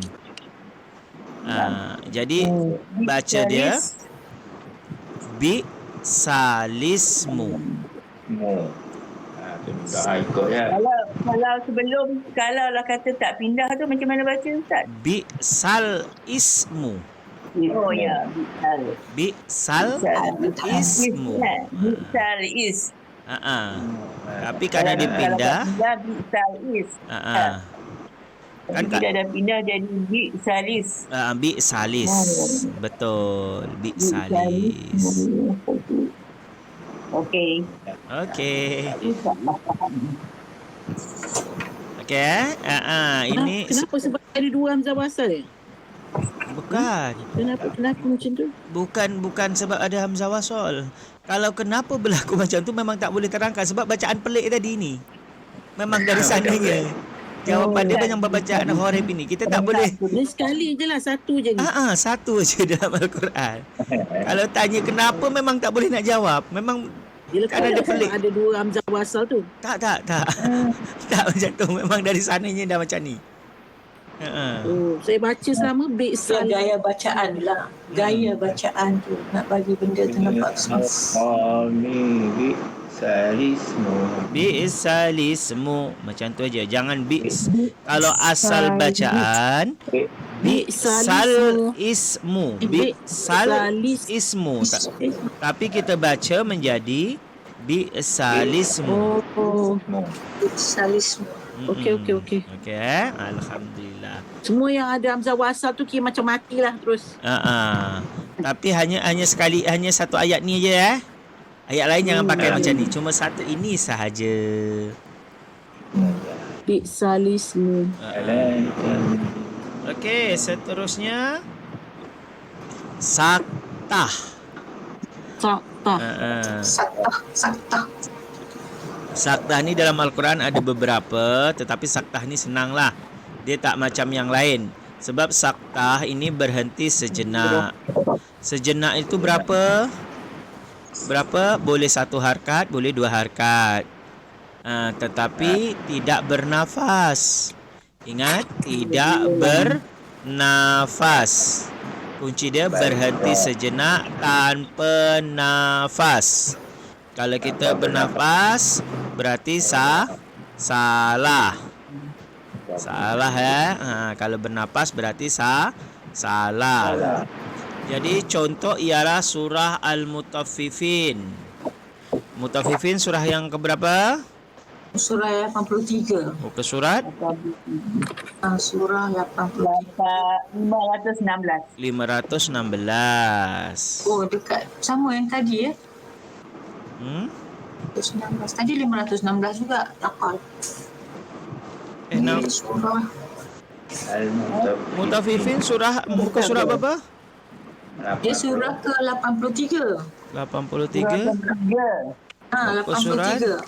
Jadi baca dia bi salismu. Mu. Tu dah ikut ya. Kalau sebelum, kalau lah kata tak pindah tu macam mana baca Ustaz? Bi sal ismu. Oh ya, bisal. Bi sal ismu. Bisal is. Tapi kerana dia pindah, Bisal is. kan Dia dah pindah jadi bisalis. bi salis. Betul, bi salis. Okey. Okey. Okey, ini Kenapa sebab ada dua hamzah wasal? bukan. Kenapa macam tu? Bukan sebab ada hamzah wasal. Kalau kenapa berlaku macam tu memang tak boleh terangkan sebab bacaan pelik tadi ni. Memang dari sananya. Jawapan dia banyak bacaan Horib ini. Kita tak boleh. Dia sekali je lah, satu je ni. Satu je dalam Al-Quran. Kalau tanya kenapa memang tak boleh nak jawab. Memang Dia kan ada lepas pelik. ada dua hamzah wasal tu. Tak. Tak macam tu. Memang dari sananya dah macam ni. Oh, saya baca selama Dia gaya bacaan lah. Gaya bacaan tu. Nak bagi benda tu nampak semua. Ni bi salismu. Bi'salismu. Macam tu aja. Jangan kalau asal bacaan bi'sal ismu. Bi'sal ismu. Tapi kita baca menjadi bi'salismu. Oh. Salismu. Okey. Okey. Alhamdulillah. Semua yang ada hamzah wasal tu kira macam matilah terus. Tapi hanya sekali, hanya satu ayat ni je Ayat lain jangan pakai macam ni. Cuma satu ini sahaja. Bi'salismu. Okey, seterusnya saktah. Saktah. Saktah ni dalam Al-Quran ada beberapa, tetapi saktah ni senanglah. Dia tak macam yang lain. Sebab saktah ini berhenti sejenak. Sejenak itu berapa? Boleh satu harkat, boleh dua harkat. Tetapi tidak bernafas. Ingat, tidak bernafas. Kunci dia berhenti sejenak tanpa nafas. Kalau kita bernafas, berarti salah. Salah ya. Kalau bernafas berarti salah. Jadi contoh ialah surah Al-Mutaffifin. Mutaffifin surah yang keberapa? Surah 83. Muka surat? Surah 516. 516. Oh, dekat. Sama yang tadi ya. 516. Tadi 516 juga. Takal. Surah. Mutaffifin surah muka surat berapa? Dia surah ke 83. 83. 83.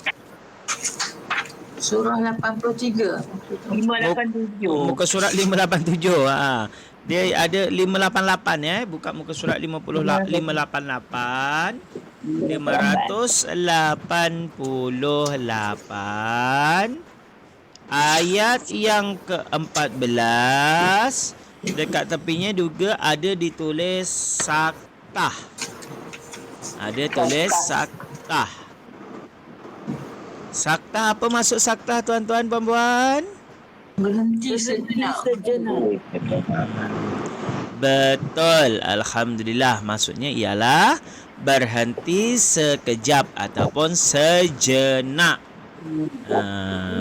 Surah 83. 587. Muka surat 587. Dia ada 588 ya. Buka muka surat 588. 588 ayat yang ke-14. Dekat tepinya juga ada ditulis saktah. Ada tulis saktah. Saktah, apa maksud saktah tuan-tuan puan-puan? Berhenti sejenak. Betul. Alhamdulillah. Maksudnya ialah berhenti sekejap ataupun sejenak.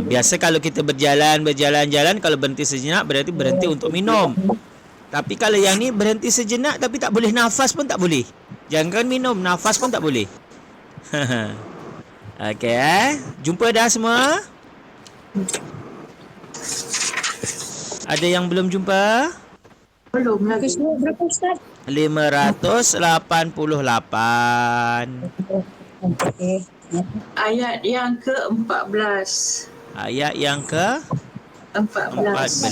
Biasa kalau kita berjalan-jalan, kalau berhenti sejenak berarti berhenti untuk minum. Tapi kalau yang ni berhenti sejenak tapi tak boleh nafas pun tak boleh. Jangan minum, nafas pun tak boleh. Okey Jumpa dah semua? Ada yang belum jumpa? Belum lagi. Berapa Ustaz? 588. Okey. Ayat yang ke-14. Ayat yang ke 14.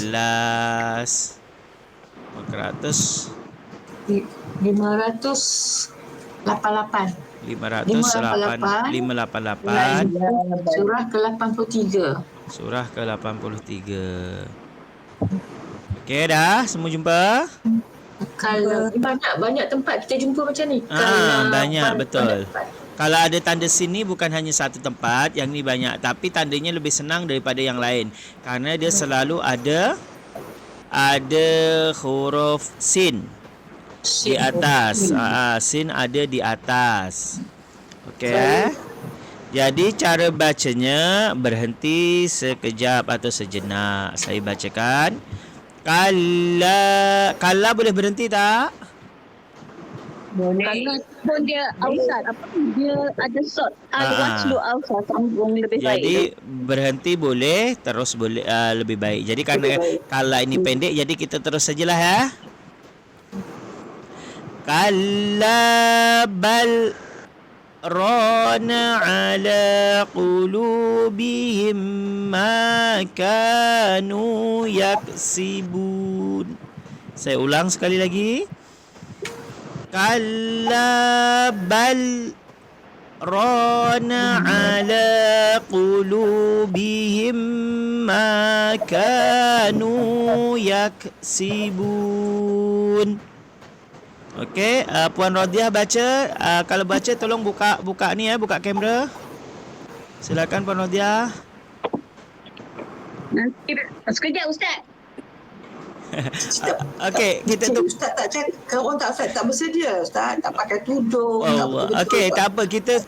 14. 500 588. 588 Surah ke-83. Surah ke-83. Okey dah, semua jumpa? Kalau banyak tempat kita jumpa macam ni. Banyak betul. Kalau ada tanda sini bukan hanya satu tempat, yang ni banyak, tapi tandanya lebih senang daripada yang lain kerana dia selalu ada huruf sin di atas. Sin ada di atas. Okey. Jadi cara bacanya berhenti sekejap atau sejenak. Saya bacakan. Kala boleh berhenti tak? Kalau pun dia ausad, dia ada sort al-waslu ausad, sambung lebih baik. Jadi berhenti boleh, terus boleh lebih baik. Jadi kerana kalau ini pendek, jadi kita terus sajalah ya. Kalla bal rana ala qulubihim ma kanu yaksibun. Saya ulang sekali lagi. Kalla bal rana ala qulubihim ma kanu yaksibun. Okey, Puan Rodiah baca. Kalau baca tolong buka ni buka kamera. Silakan Puan Rodiah. Nanti sekejap Ustaz. Okey, kita tu Ustaz tak cakap, orang tak bersedia Ustaz, tak pakai tudung. Okey, tak apa, kita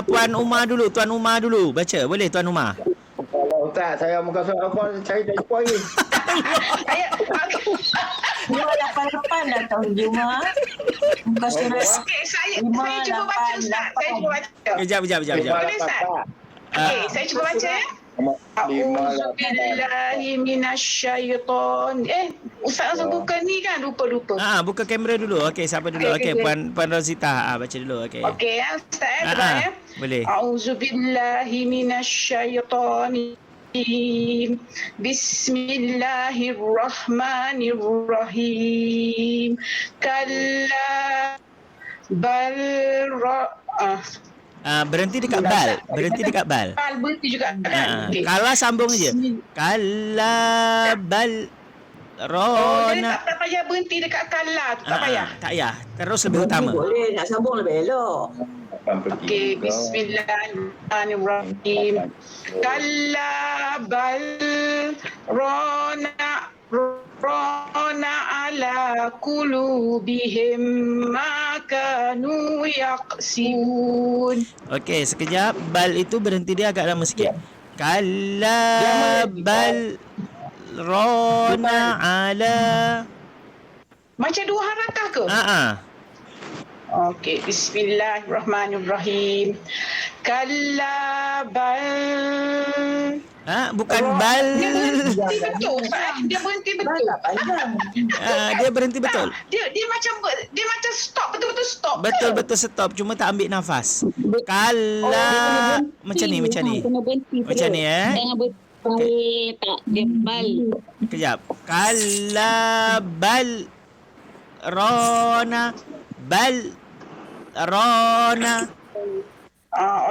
Puan Umar dulu, Tuan Umar dulu baca. Boleh Tuan Umar? Kalau Ustaz, saya muka surat apa cari tak jumpa lagi. Dia 88 dah tahun Juma. Muka surat. Okey, saya cuba baca Ustaz. Saya cuba baca. Kejap. Boleh Ustaz? Okey, saya cuba baca ya. A'udzubillahi minasyaitan. Ustaz langsung buka ni kan? Lupa. Buka kamera dulu. Okey, siapa dulu? Okey, Puan Rozita. Baca dulu. Okey. Okey ya, Ustaz ya. Boleh. A'udzubillahi minasyaitanir rajim. Bismillahirrahmanirrahim. Kalla bal berhenti dekat bal. Berhenti juga kan? Kala sambung je. Kala bal rona. Tak payah berhenti dekat kala tu, tak payah. Tak payah. Terus lebih utama. Boleh, nak sambung lebih elok. Okey, bismillahirrahmanirrahim. Kalla bal rona ala qulubihim ma kanu yaqsibun. Okey, sekejap. Bal itu berhenti dia agak lama sikit. Kalla bal rona ala. Macam dua harakah ke? Okey, bismillahirrahmanirrahim. Kalla bal. Bukan bal. Dia berhenti betul. Dia berhenti betul. Dia berhenti betul. Dia macam stop, betul-betul stop. Betul stop, cuma tak ambil nafas. Kalla macam ni. Macam ni Jangan berhenti tak dia bal. Kejap. Kalla bal rona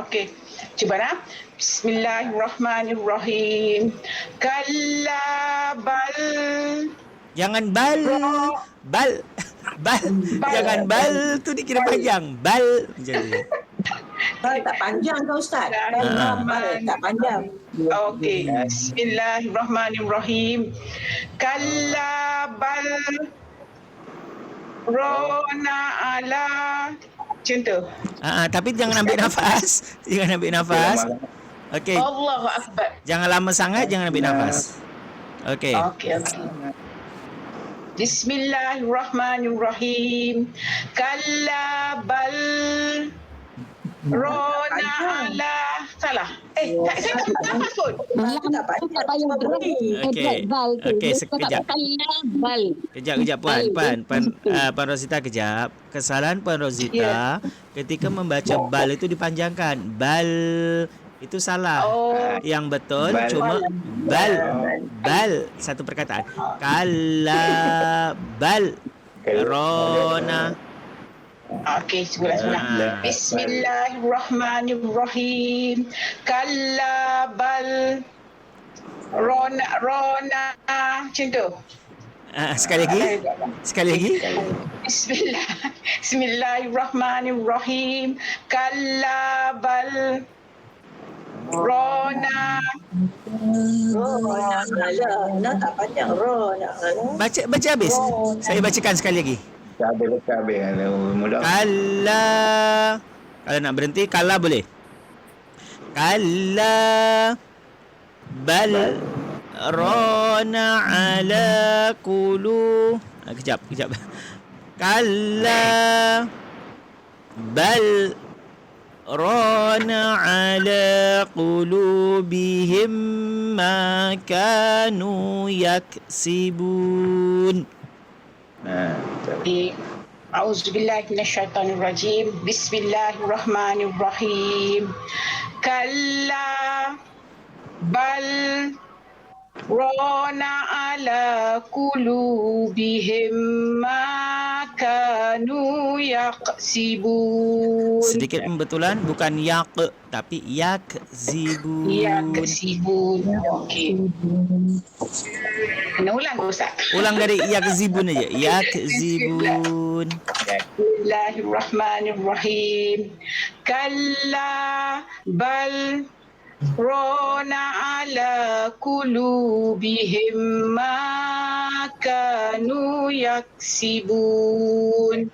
Okey. Cuba dah. Bismillahirrahmanirrahim. Kalla bal. Jangan bal. Jangan bal tu dikira panjang. Bal macam ni. Tak panjang kau Ustaz. Tak panjang. Okey. Bismillahirrahmanirrahim. Kalla bal rona ala. Macam tu. Tapi jangan ambil nafas. Okey. Allahu Akbar. Jangan lama sangat, jangan ambil nafas. Okey. Okey. Bismillahirrahmanirrahim. Kalla bal rona ala. Salah. Saya tak dapat pun. Tak payah Okey. Okey, sekejap. Kejap Puan Rosita kejap. Kesalahan Puan Rosita ketika membaca bal itu dipanjangkan. Bal itu salah. Yang betul cuma bal satu perkataan. Kalla bal rona. Okey, sebelah. Bismillahirrahmanirrahim. Kalla bal rona macam tu. Sekali lagi. Bismillahirrahmanirrahim. Kalla bal rona. Nak tak panjang Baca habis. Saya bacakan sekali lagi. Habis mula. Kalla. Kalau nak berhenti, kalla boleh. Kalla bal rana ala qulu. Kejap. Kalla bal rana ala qulubihim ma kanu yaksibun. A'udzubillahi minasyaitonirrajim. Bismillahirrahmanirrahim. Kalla bal rona ala qulubihim ma kanu yaksibun. Sedikit pembetulan, bukan yak tapi yakzibun. Okey. Kena ulang Ustaz. Ulang dari yakzibun aja. Yakzibun. Bismillahirrahmanirrahim. Kalla bal rona ala qulubihim ma kanu yaksibun.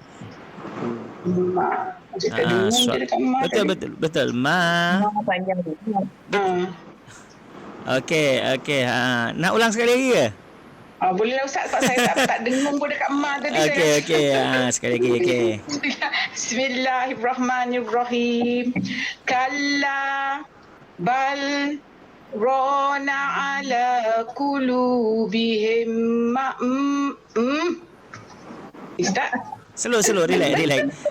Betul. Ma. Panjang tu. Okey. Nak ulang sekali lagi ke? Boleh lah Ustaz, sebab saya tak dengung pun dekat Ma tadi. Okey. Sekali lagi. Okey. Bismillahirrahmanirrahim. Kalla bal rona ala qulubihim ma Ustaz. Slow, relax.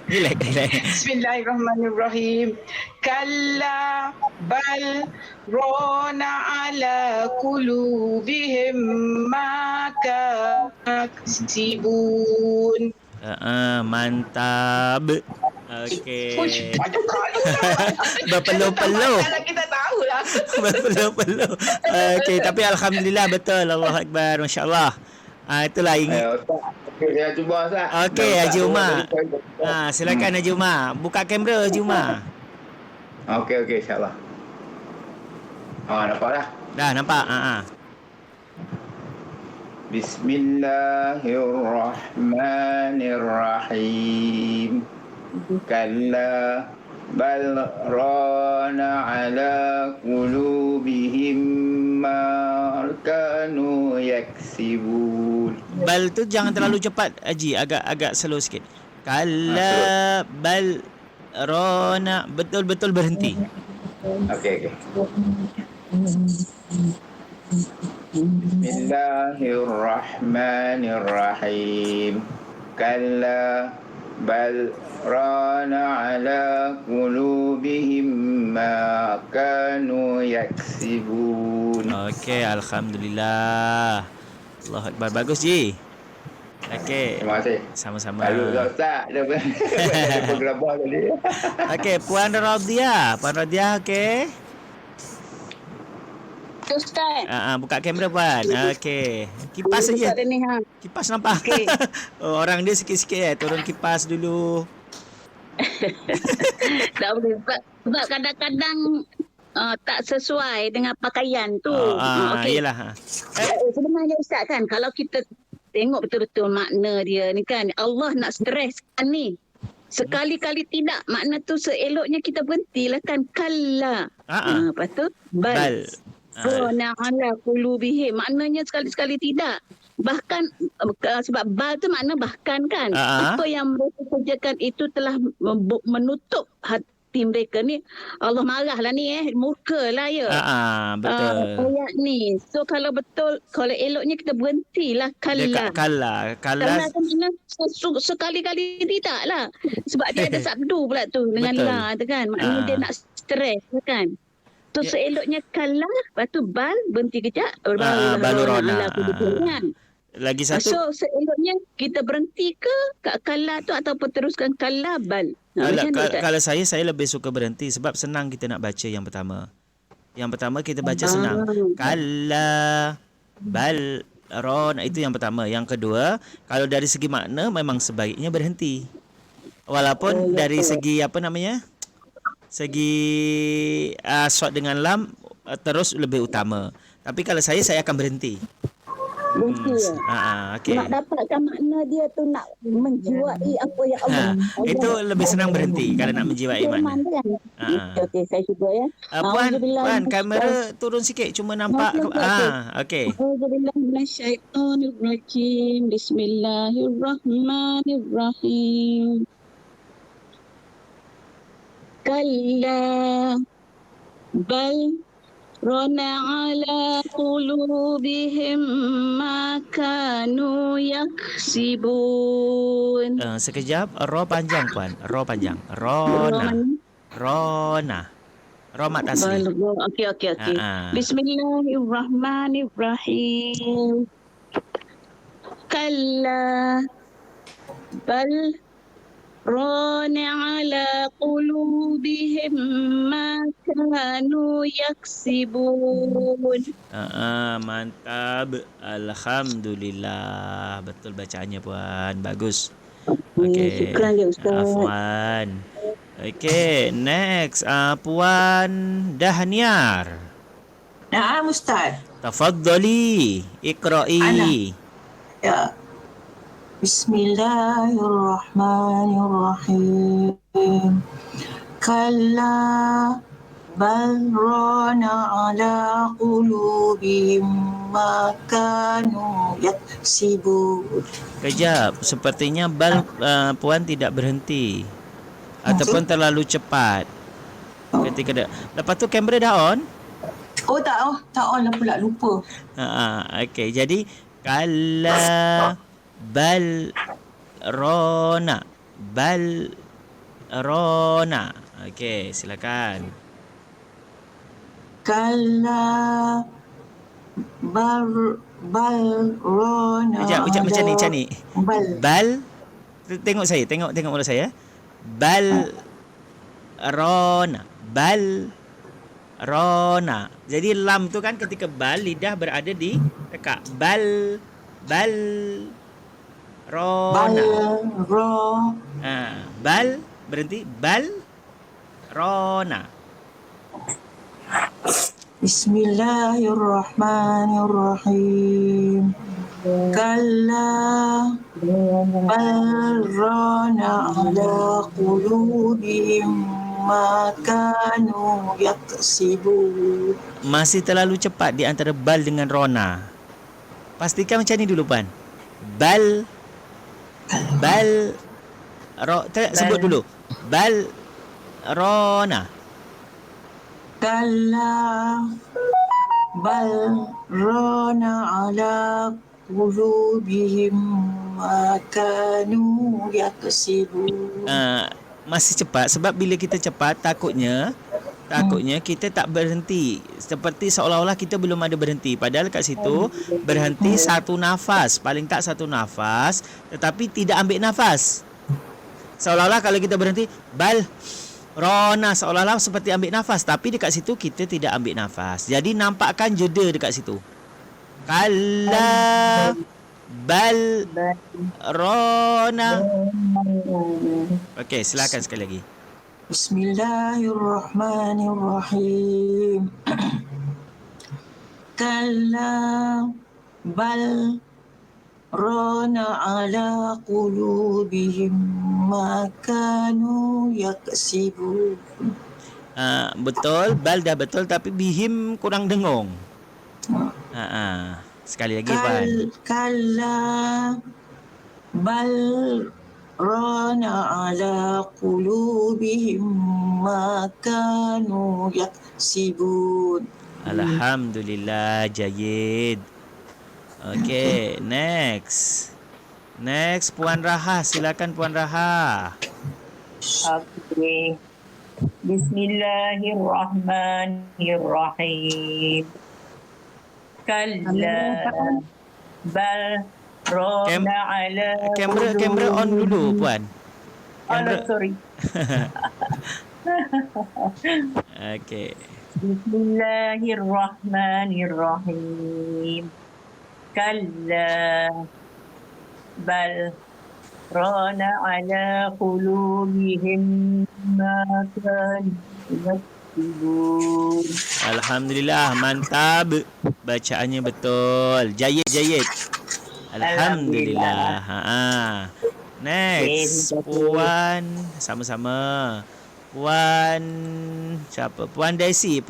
Bismillahirrahmanirrahim. Kalla bal rona ala qulubihim ma yaksibun. Mantap. Okey. Berpeluh-peluh. Kalau kita tahulah. Berpeluh-peluh. Okey, tapi alhamdulillah betul. Allahu akbar, masya-Allah. Itulah ingin. Okey, saya cuba Ustaz. Okey, Haji Umar. Silakan Haji Umar. Buka kamera Haji Umar. Okey, insya-Allah. Nampak dah? Dah nampak. Bismillahirrahmanirrahim. Kalla bal rana ala qulubihim ma kanu yaksibun. Bal tu jangan terlalu cepat Haji, agak slow sikit. Kalla bal rana, betul-betul berhenti. Okey. Bismillahirrahmanirrahim. Kalla bal rana ala qulubihim ma kanu yaksibun. Okey, alhamdulillah. Allahu akbar. Bagus Ji. Okey. Terima kasih. Sama-sama. Lalu Ustaz dia program tadi. Okey, Puan Radiah. Okey. Ustaz. Buka kamera Puan. Okey. Kipas saja. Kipas nampak. Okey. Orang dia sikit-sikit turun kipas dulu. Tak boleh sebab kadang-kadang tak sesuai dengan pakaian tu. Okey. Iyalah. Sebenarnya Ustaz kan, kalau kita tengok betul-betul makna dia ni kan, Allah nak streskan ni. Sekali-kali tidak, makna tu seeloknya kita berhentilah kan. Kalla. Lepas tu bal. Rona ala qulubihim, maknanya sekali-sekali tidak. bahkan sebab bal tu makna bahkan kan. Apa yang mereka kerjakan itu telah menutup hati mereka ni. Allah marah lah ni murka lah ya. Betul. Ayat ni. So kalau betul, kalau eloknya kita berhentilah Dia Kalla kan makna sekali-kali tidak lah. Sebab dia ada sabdu pula tu dengan Betul. la tu kan. Maknanya dia nak stres kan. So seeloknya Kalla, lepas tu bal, berhenti kejap. Balurona. Kan. Lagi satu. So seeloknya kita berhenti ke kat Kalla tu ataupun teruskan Kalla bal. Kalau saya lebih suka berhenti sebab senang kita nak baca yang pertama. Yang pertama kita baca senang. Kalla bal rona, itu yang pertama. Yang kedua, kalau dari segi makna memang sebaiknya berhenti. Walaupun dari segi segi short dengan lam terus lebih utama. Tapi kalau saya akan berhenti. Okay. Nak dapatkan makna dia tu nak menjiwai apa yang Allah. Itu lebih senang berhenti kalau nak menjiwai makna. Okey, saya cuba ya. Puan, kamera turun sikit cuma nampak. Okey. Auzubillahi minasyaitonirrajim. Bismillahirrahmanirrahim. Kalla bal rana ala qulubihim ma kanu yaksibun. Sekejap, ro panjang puan. Ro panjang. Rona. Ro mat asli. Okey. Bismillahirrahmanirrahim. Kalla bal rana ala qulubihim ma kanu yaksibun. Mantap. Alhamdulillah. Betul bacaannya puan. Bagus. Okey. Syukran ya Ustaz. Afwan. Okey, next Puan Dahniar. Naam Ustaz. Tafaddali, iqra'i. Ya. Bismillahirrahmanirrahim. Kalla bal rana ala qulubihim ma kanu yaksibun. Kejap, sepertinya bal puan tidak berhenti ataupun terlalu cepat. Ketika lepas tu kamera dah on? Oh tak on lah pula, lupa. Okey, jadi kalla bal rona. Okey, silakan. Kalla bal rona. Kejap macam ni. Bal. Tengok saya, tengok mulut saya. Bal rona. Jadi lam tu kan ketika bal, lidah berada di tekak. Bal rona. Bal berhenti. Bal rona. Bismillahirrahmanirrahim. Kalla bal rana ala qulubihim ma kanu yaksibun. Masih terlalu cepat di antara bal dengan rona. Pastikan macam ni dulu puan. Bal sebut dulu. Bal rona. Kalla bal rana ala qulubihim ma kanu yaksibun. Masih cepat sebab bila kita cepat takutnya kita tak berhenti. Seperti seolah-olah kita belum ada berhenti. Padahal kat situ berhenti satu nafas, paling tak satu nafas, tetapi tidak ambil nafas. Seolah-olah kalau kita berhenti bal rona, seolah-olah seperti ambil nafas, tapi dekat situ kita tidak ambil nafas. Jadi nampakkan jeda dekat situ. Kalla bal rona. Okey, silakan sekali lagi. Bismillahirrahmanirrahim. Kalla bal rana ala qulubihim ma kanu yaksibun. Betul, bal dah betul tapi bihim kurang dengung. Sekali lagi Puan. Kalla bal rana ala qulubihim ma kanu yaksibun. Alhamdulillah, jayid. Okey, next. Next, Puan Raha. Silakan Puan Raha. Okey. Bismillahirrahmanirrahim. Kalla bal rana ala Kamera on dulu Puan. sorry. Okey. Bismillahirrahmanirrahim. Kalla bal rana ala qulubihim ma kanu yaksibun. Alhamdulillah, mantap. Bacaannya betul. Jayid. Alhamdulillah. Next, Puan sama-sama. Puan siapa? Puan Desi.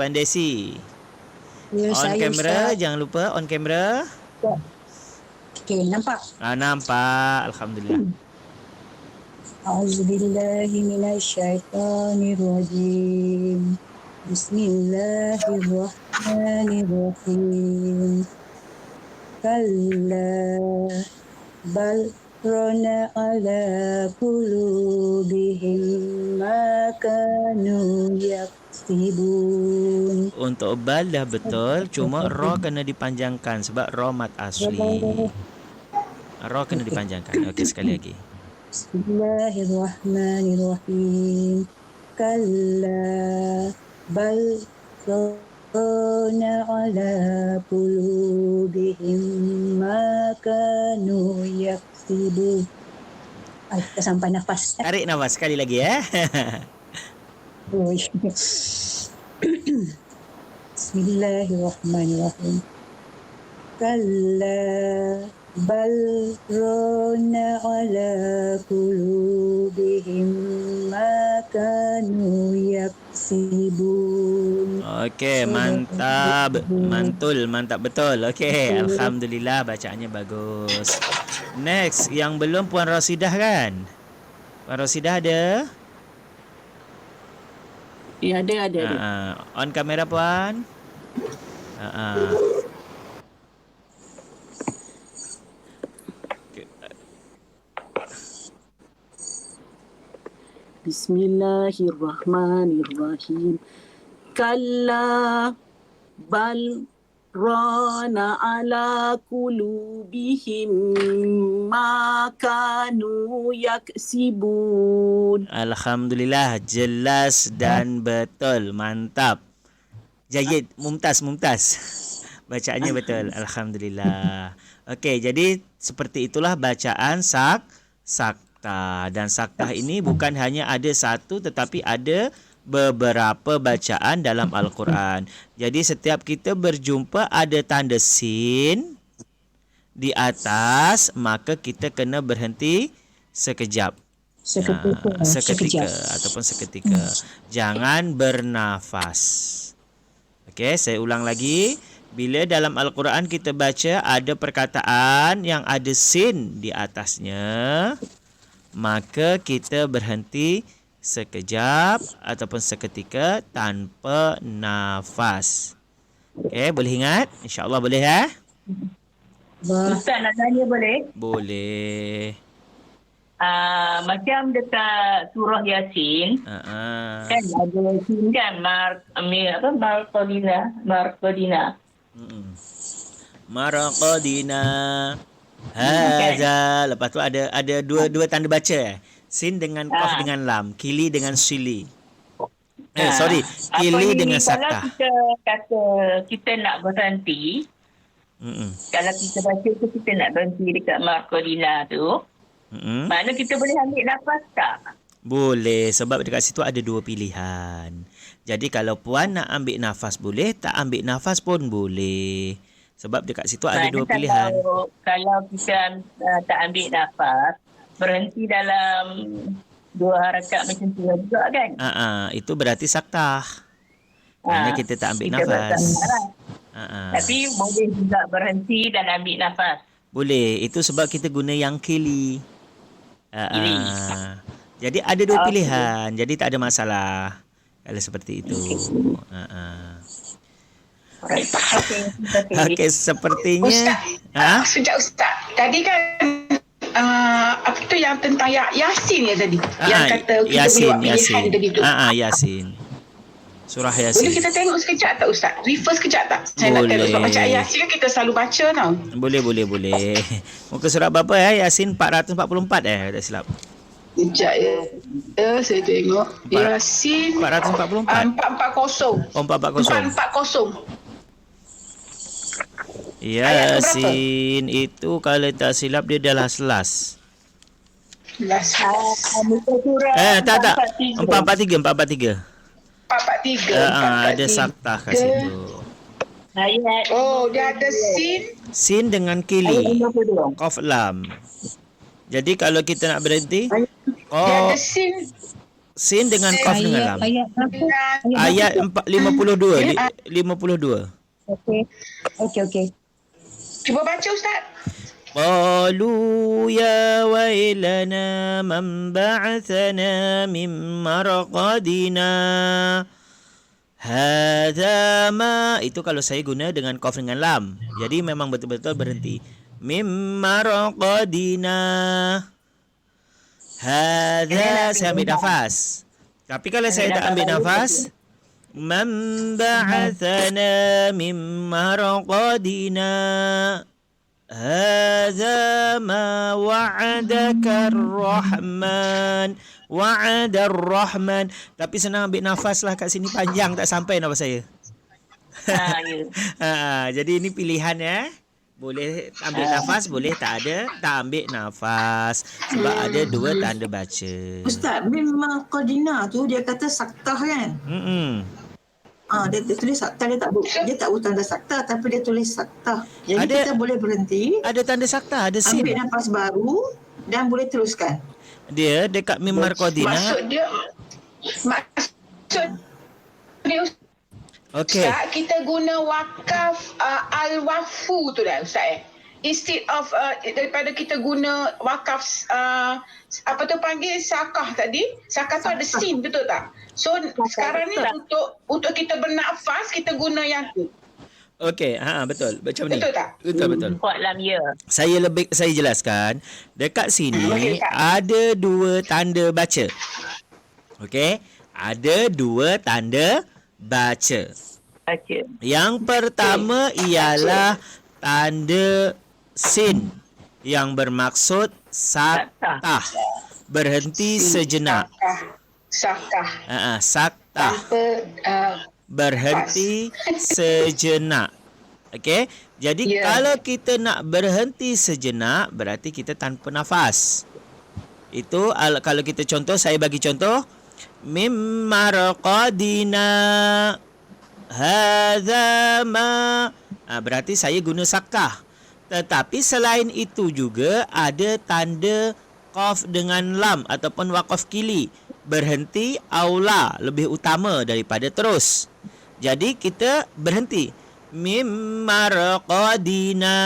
Ya, On saya, kamera, Ustaz. jangan lupa on kamera. Okey, nampak? Nampak. Alhamdulillah. A'udzubillahi minasyaitonirrajim. Bismillahirrahmanirrahim. Kalla bal rana ala qulubihim ma kanu yaksibun. Untuk bal dah betul, cuma ra kena dipanjangkan sebab ra mat asli. Ra kena dipanjangkan. Okey, sekali lagi. Bismillahirrahmanirrahim. Kalla bal rana ala qulubihim ma kanu yaksibun. Kita sampai nafas. Tarik nafas sekali lagi Bismillahirrahmanirrahim. Kalla bal rana ala qulubihim ma kanu yaksibun. Okey, mantap. Mantap betul. Okey, alhamdulillah bacaannya bagus. Next, yang belum Puan Rasidah kan? Puan Rasidah ada? Ya, ada. On kamera Puan. Bismillahirrahmanirrahim. Kalla bal rana ala qulubihim ma kanu yaksibun. Alhamdulillah, jelas dan betul. Mantap. Jayid, mumtaz. Bacaannya betul. Alhamdulillah. Okey, jadi seperti itulah bacaan sakta. Dan sakta ini bukan hanya ada satu tetapi ada beberapa bacaan dalam Al-Quran. Jadi setiap kita berjumpa ada tanda sin di atas, maka kita kena berhenti sekejap. Seketika ataupun seketika. Jangan bernafas. Okey, saya ulang lagi. Bila dalam Al-Quran kita baca ada perkataan yang ada sin di atasnya, maka kita berhenti sekejap ataupun seketika tanpa nafas. Okey, boleh ingat? InsyaAllah boleh Ustaz nak tanya boleh? Boleh. Macam dekat surah Yasin, kan ada sin kan, Marqadina. Marqadina hadza. Lepas tu ada dua tanda baca. Sin dengan qaf dengan lam, kili dengan sili. Kili dengan sakta. Kalau kita kata kita nak berhenti, kalau kita baca tu kita nak berhenti dekat Marqadina tu, mana kita boleh ambil nafas tak? Boleh, sebab dekat situ ada dua pilihan. Jadi kalau Puan nak ambil nafas boleh, tak ambil nafas pun boleh. Sebab dekat situ ada dua pilihan. Kalau kita tak ambil nafas, berhenti dalam 2 harakat macam tu juga kan? Itu berarti sakta. Kerana kita tak ambil nafas. Tapi boleh juga berhenti dan ambil nafas. Boleh. Itu sebab kita guna yang kili. Jadi ada dua pilihan. Jadi tak ada masalah kalau seperti itu. Okey, sepertinya Ustaz, sekejap Ustaz. Tadi kan apa tu yang tentang Yasin ya tadi. Yang kata kita boleh buat pilihan tadi tu. Yasin. Surah Yasin. Boleh kita tengok sekejap tak Ustaz? Refer sekejap tak? Saya nak tengok sebab baca Yasin kan kita selalu baca tau. Boleh. Muka surat berapa Yasin 444 tak silap. Sekejap ya. Saya tengok. Yasin 444. 440. Oh, 440. 440. Yasin itu kalau tak silap dia adalah selas. Tak. 443. 443. Ada saktah kat situ. Oh, dia ada sin. Sin dengan kili. Qaf lam. Jadi kalau kita nak berhenti, Dia ada sin. Sin dengan qaf dengan lam. Ayat 52. Okey. Cuba baca Ustaz. قالوا يا ويلنا من بعثنا من مرقدنا هذا ما. Itu kalau saya guna dengan qaf dengan lam. Jadi memang betul-betul berhenti. Mim marqadina. Hadza saya ambil nafas. Tapi kalau saya tak ambil nafas, man ba'athana min marqadina. هذا ما وعدك الرحمن وعد الرحمن. Tapi senang ambil nafas lah kat sini, panjang tak sampai nafas saya. Jadi ini pilihan ya. Boleh ambil nafas, boleh tak ambil nafas. Sebab ada dua tanda baca. Ustaz, memang Qadina tu dia kata saktah kan? Dia tulis saktah, dia tak buat tanda saktah tapi dia tulis saktah. Jadi kita boleh berhenti. Ada tanda saktah, ada sin. Ambil nafas baru dan boleh teruskan. Dia dekat mimar qadina. Maksud dia okey. Ustaz, kita guna wakaf al-wafu tu dah Ustaz instead of daripada kita guna wakaf apa tu panggil sakah tadi. Sakah tu ada sin, betul tak? So sekarang ni untuk kita bernafas kita guna yang tu. Okey, betul. Macam ni. Betul tak? Betul. Kuat lam ya. Saya jelaskan. Dekat sini ada dua tanda baca. Okey? Ada dua tanda baca. Yang pertama ialah tanda sin yang bermaksud saktah. Berhenti sejenak. Saktah. Berhenti sejenak. Okey? Jadi kalau kita nak berhenti sejenak berarti kita tanpa nafas. Itu kalau kita contoh, saya bagi contoh. Mimmarqadina hadza ma. Berarti saya guna saktah. Tetapi selain itu juga ada tanda qaf dengan lam ataupun waqaf kili. Berhenti aula, lebih utama daripada terus. Jadi kita berhenti. Mimmarqadina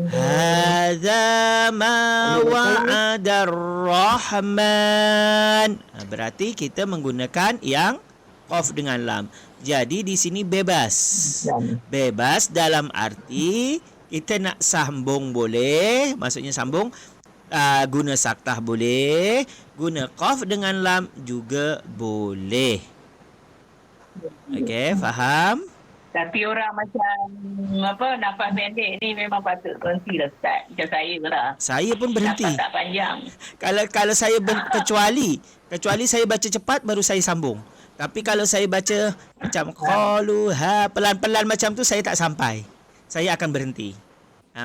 hadza ma wa'ada ar-rahman. Berarti kita menggunakan yang qaf dengan lam. Jadi di sini bebas. Bebas dalam arti kita nak sambung boleh, maksudnya sambung guna saktah boleh, guna qaf dengan lam juga boleh. Okey, faham? Tapi orang macam nafas pendek ni memang patut berhenti lah Ustaz. Macam saya lah. Saya pun berhenti. Nafas tak panjang. Kalau saya kecuali saya baca cepat baru saya sambung. Tapi kalau saya baca macam qaluha pelan-pelan macam tu saya tak sampai. Saya akan berhenti.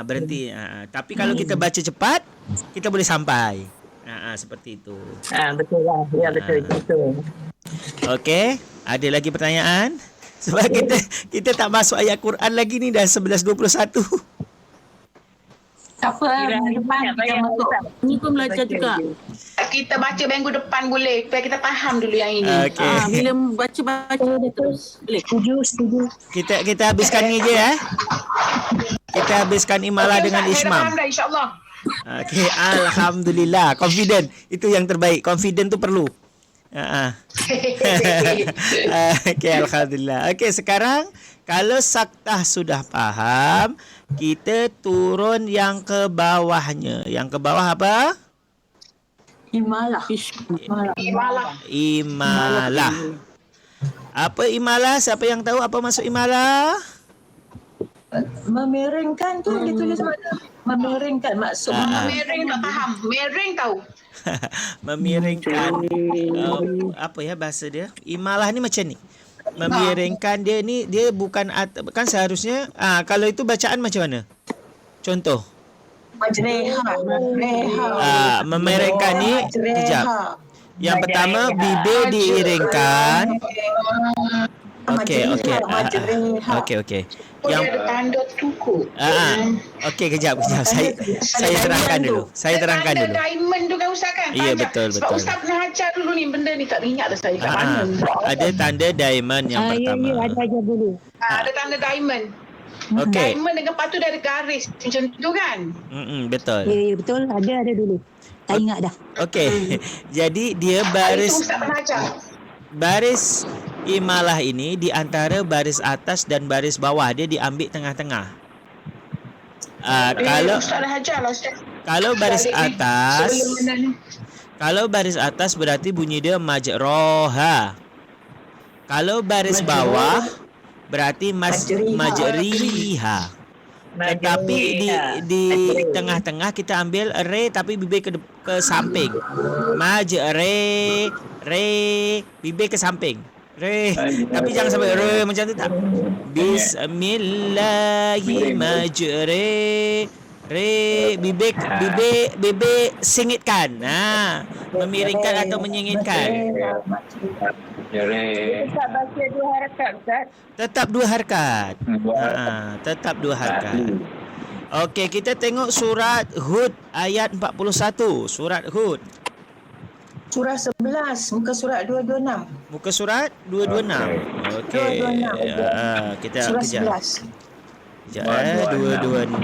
Berhenti. Tapi kalau kita baca cepat kita boleh sampai. Seperti itu. Betul lah. Ya betul. Okey, ada lagi pertanyaan? Sebab kita tak masuk ayat Quran lagi ni dah 11:21. Tak apa, minggu depan kita masuk. Ni pun belajar juga. Kita baca minggu depan boleh. Supaya kita faham dulu yang ini. Okey. Bila baca-baca terus. Boleh. Setuju. Kita habiskan ni je ya. Kita habiskan imalah dengan Ustaz, saya dah Ismam. faham dah insyaAllah. Okey, alhamdulillah. Confident. Itu yang terbaik. Confident tu perlu. Okey, alhamdulillah. Okey, sekarang kalau Saktah sudah faham, kita turun yang ke bawahnya. Yang ke bawah apa? Imalah. Imalah. Apa imalah? Siapa yang tahu apa maksud imalah? Memiringkan tu dia tulis mana? Memiringkan maksud Mering tak faham. Mering tahu. Memiringkan. Apa ya bahasa dia? Imalah ni macam ni. Memiringkan dia ni, dia bukan kan seharusnya kalau itu bacaan macam mana? Contoh. Majreha. Memiringkan ni kejap. Yang pertama bibir diiringkan. Okey. Yang ada tanda tuku. Okey, kejap. Saya terangkan dulu. Tanda diamond tu kan Ustaz kan? Ya, betul. Sebab Ustaz pernah ajar dulu ni benda ni, tak ingat dah saya kat mana. Ada tanda diamond yang pertama. Ya, ada ajar dulu. Ada tanda diamond. Okey. Diamond dengan lepas tu dia ada garis macam tu kan? Betul. Ya, betul. Ada dulu. Tak ingat dah. Okey. Jadi dia baris Itu Ustaz pernah ajar. baris imalah ini di antara baris atas dan baris bawah, dia diambil tengah-tengah. Ustaz dah ajar lah Ustaz. Kalau baris atas berarti bunyi dia majroha. Kalau baris bawah berarti majriha. Tetapi di tengah-tengah kita ambil re tapi bibir ke samping. Majre, re, bibir ke samping. Re, tapi jangan sampai re macam tu tak. Bismillahirrahmanirrahim. Re, bibir singitkan. Memiringkan atau menyingitkan. Ustaz baca 2 harakat Ustaz. Tetap 2 harakat. Tetap 2 harakat. Okey, kita tengok surat Hud ayat 41. Surat Hud. Surah 11, muka surat 226. Muka surat 226. Okey. Kita Surah kejap. 11. Kejap 226.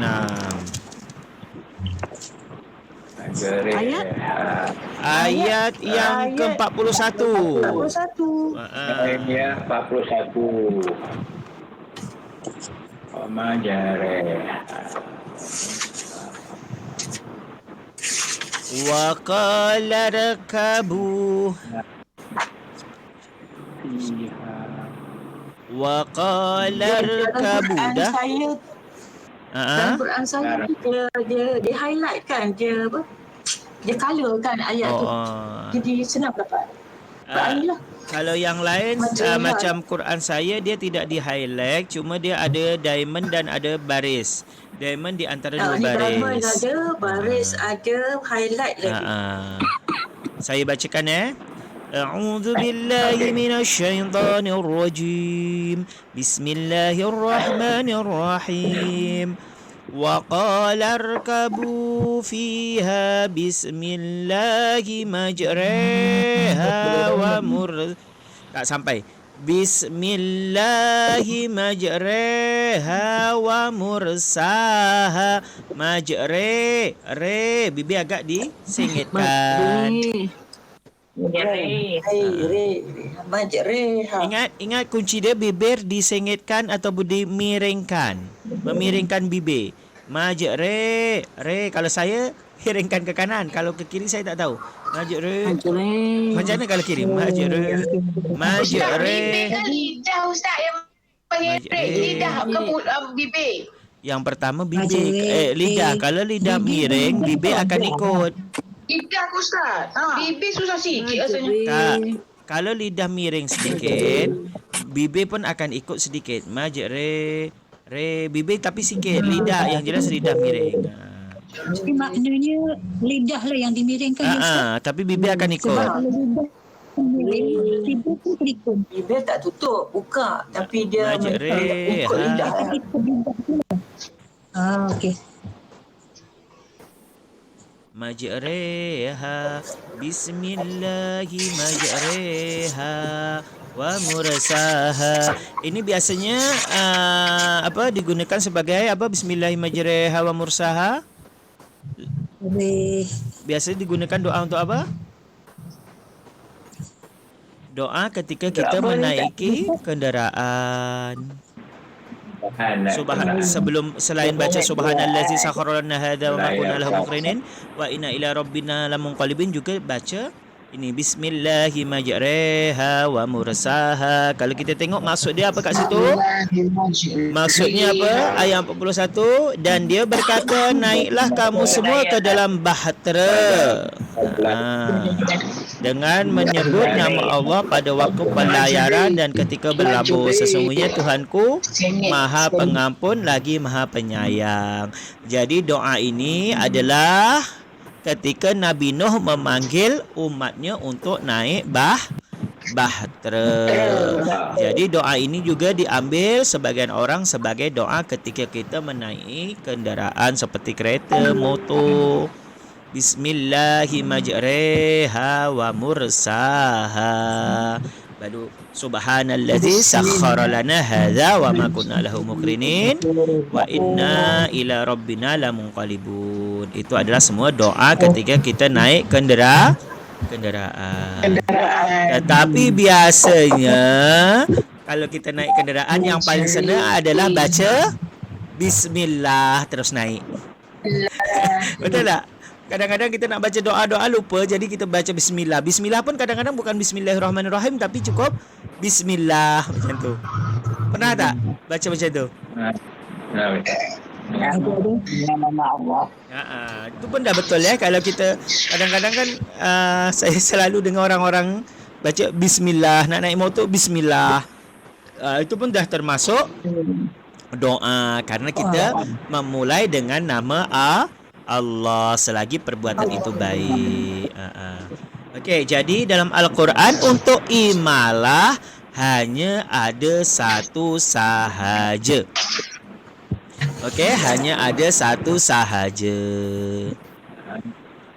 Ayat yang ke-41. 41. Ayat 41. Majare. Wa qala rakabu. Wa qala rakabu dah. Dalam Quran saya dia highlight kan, dia color kan ayat tu. Jadi senang dapat. Kalau yang lain macam Quran saya, dia tidak di highlight, cuma dia ada diamond dan ada baris. Diamond di antara 2 baris. Diamond ada, baris ada, highlight lagi. Saya bacakan A'udzu billahi minasyaitonir rajim. Bismillahirrahmanirrahim. Wa qala irkabu fiha bismillahi majraha wa tak sampai. Bismillahi majraha wa mursaha. Majre, re, bibir agak disingitkan. Ingat kunci dia bibir disengitkan atau dimiringkan. Memiringkan bibir. Majre, re. Kalau saya miringkan ke kanan, kalau ke kiri saya tak tahu. Majre. Macam mana kalau kiri? Majre. Bibir ke lidah Ustaz yang mengiring? Lidah ke bibir? Yang pertama bibir, lidah. Kalau lidah miring, bibir akan ikut. Lidah Ustaz. Bibir susah sikit rasanya. Tak. Kalau lidah miring sedikit, bibir pun akan ikut sedikit. Majre, re, bibir tapi sikit. Lidah yang jelas lidah miring. Jadi maknanya lidah lah yang dimiringkan. Tapi bibir akan ikut. Sebab lidah bibir pun terikut. Bibir tak tutup, buka. Tapi dia Majre, ikut lidah. Okey. majreha, bismillahi majreha wa mursaha. Ini biasanya digunakan sebagai apa? Bismillahi majreha wa mursaha. Biasanya digunakan doa untuk apa? Doa ketika kita menaiki kendaraan. Selain baca subhanallazi sakhkhara lana hadza wa ma kunna lahu muqrinin wa inna ila rabbina lamunqalibun, juga baca ini bismillahi majreha wa mursaha. Kalau kita tengok maksud dia apa kat situ? Maksudnya apa? Ayat 41, dan dia berkata, naiklah kamu semua ke dalam bahtera dengan menyebut nama Allah pada waktu pelayaran dan ketika berlabuh. Sesungguhnya Tuhanku Maha Pengampun lagi Maha Penyayang. Jadi doa ini adalah ketika Nabi Nuh memanggil umatnya untuk naik bahtera. Jadi doa ini juga diambil sebagian orang sebagai doa ketika kita menaiki kendaraan seperti kereta, motor. Bismillahi majreha wa mursaha. Baru subhanallazi sakhkhara lana hadza wa ma kunna lahu muqrinin wa inna ila rabbina lamunqalibun. Itu adalah semua doa ketika kita naik kendaraan. Tetapi biasanya kalau kita naik kendaraan yang paling senang adalah baca bismillah terus naik. Betul tak? Kadang-kadang kita nak baca doa-doa lupa, jadi kita baca bismillah. Bismillah pun kadang-kadang bukan bismillahirrahmanirrahim, tapi cukup bismillah macam tu. Pernah tak baca macam tu? Itu pun dah betul ya. Kalau kita kadang-kadang kan saya selalu dengar orang-orang baca bismillah, nak naik motor bismillah. Itu pun dah termasuk doa karena kita memulai dengan nama Allah selagi perbuatan itu baik. Okey, jadi dalam Al-Quran untuk imalah hanya ada satu sahaja. Okey, hanya ada satu sahaja.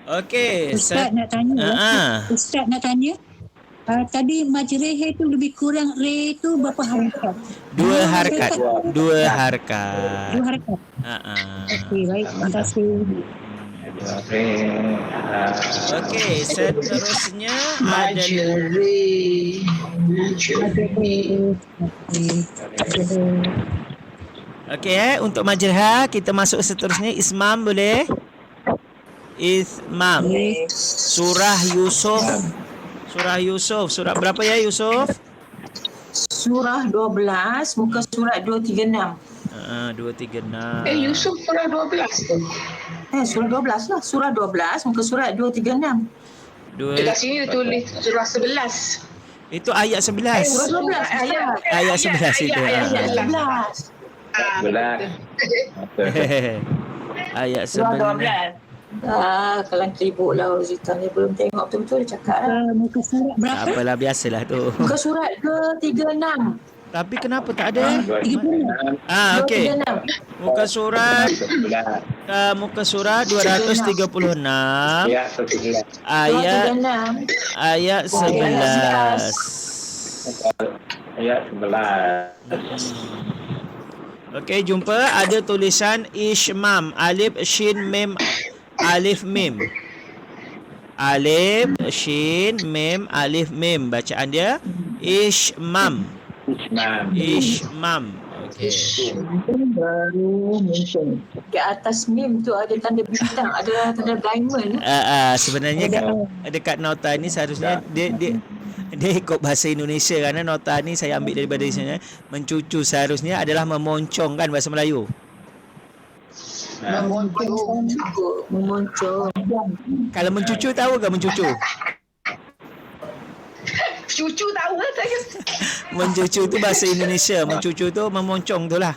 Okey, Ustaz nak tanya. Ustaz nak tanya. Tadi majreh tu lebih kurang re tu berapa harakat? Dua harakat. Okey, baik. Terima kasih. Okey, seterusnya ada Okey, untuk majreha kita masuk seterusnya ismam boleh? Ismam. Surah Yusuf. Surah berapa ya Yusuf? Surah 12, muka surat 236. 236. Yusuf surah 12 tu. Surah 12 lah. Surah 12, muka surat 236. Dekat sini tulis surah 11. Itu ayat 11. Surah 12. Ayat 11 itu. Ayat 11. Kalau teribuk lah Rosita ni belum tengok betul-betul dia cakap lah. Muka surat berapa? Tak apalah, biasalah tu. Muka surat 236. Tapi kenapa tak ada? 36. Okey. Muka surat 236 ayat 11. Okey, jumpa ada tulisan Ishmam, alif shin mim alif mim. Alif shin mim alif mim, bacaan dia Ishmam. Okey. Baru mention. Di atas mim tu ada tanda bintang, ada tanda diamond. Sebenarnya dekat nota ni seharusnya dia ikut bahasa Indonesia, kerana nota ni saya ambil daripada Indonesia. Mencucu seharusnya adalah memoncong kan bahasa Melayu. Memoncong. Kalau mencucu tahu ke mencucu? Cucu tahu kan saya. Mencucu tu bahasa Indonesia, mencucu tu memoncong tu lah.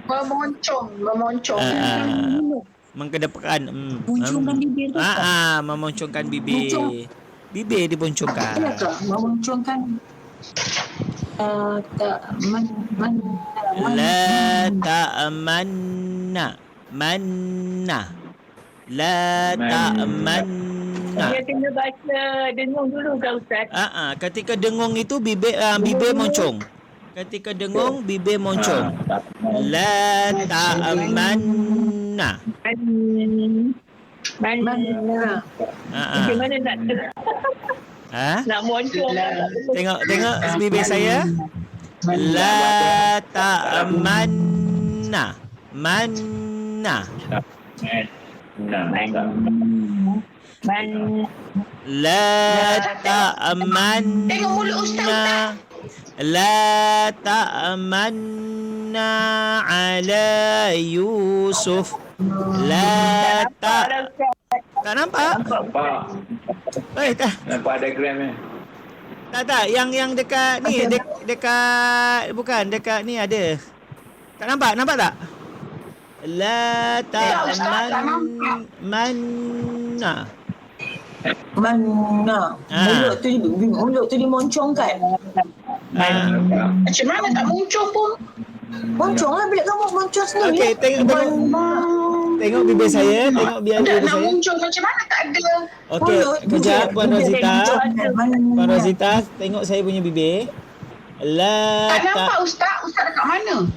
Memoncong. Mengkedepan. Moncongkan bibir tu. Memoncongkan bibir. Bibir diboncongkan. Memoncongkan. La ta'manna. Manna. La ta'manna. Dia kena baca dengung dulu ke Ustaz? Ketika dengung itu bibir moncong. Ketika dengung bibir moncong. La ta'manna. Macam mana nak nak moncong? Tengok bibir saya. La ta'manna. Manna. La ta'manna. La ta'manna ala Yusuf. La tak nampak? Nampak diagram ni. Tak, yang dekat ni, dekat bukan, dekat ni ada. Tak nampak tak? La ta'manna. Mana? Mulut tu dimoncongkan. Macam mana tak muncul pun? Moncong lah bila kamu moncong sendiri. Okey, tengok bibir saya, tengok biar bibir Nak saya. muncul macam mana tak ada? Okey, kejap Puan Rozita, tengok saya punya bibir. La Tak nampak Ustaz. Ustaz dekat mana?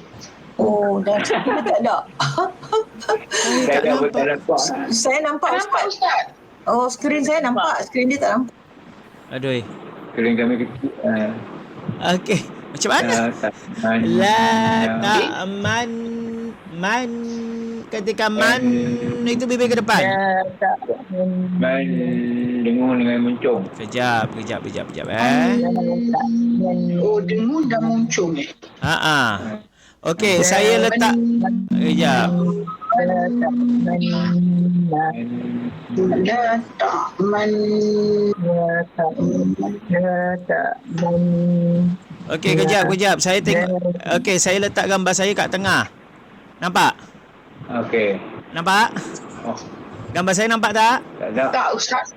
Oh, dah kita tak ada. Tak nampak. Saya nampak Ustaz. Oh, skrin saya nampak. Skrin dia tak nampak. Aduh. Kering kami kecil. Okey, macam mana? La ta'man ketika man itu bibir ke depan. Man dengung dengan muncung. Kejap. Oh, dengung dah muncul ni. Okey, saya letak kejap. Okey, kejap. Saya tengok. Okey, saya letak gambar saya kat tengah. Nampak? Okey. Nampak? Oh. Gambar saya nampak tak? Tak ada. Tak Ustaz.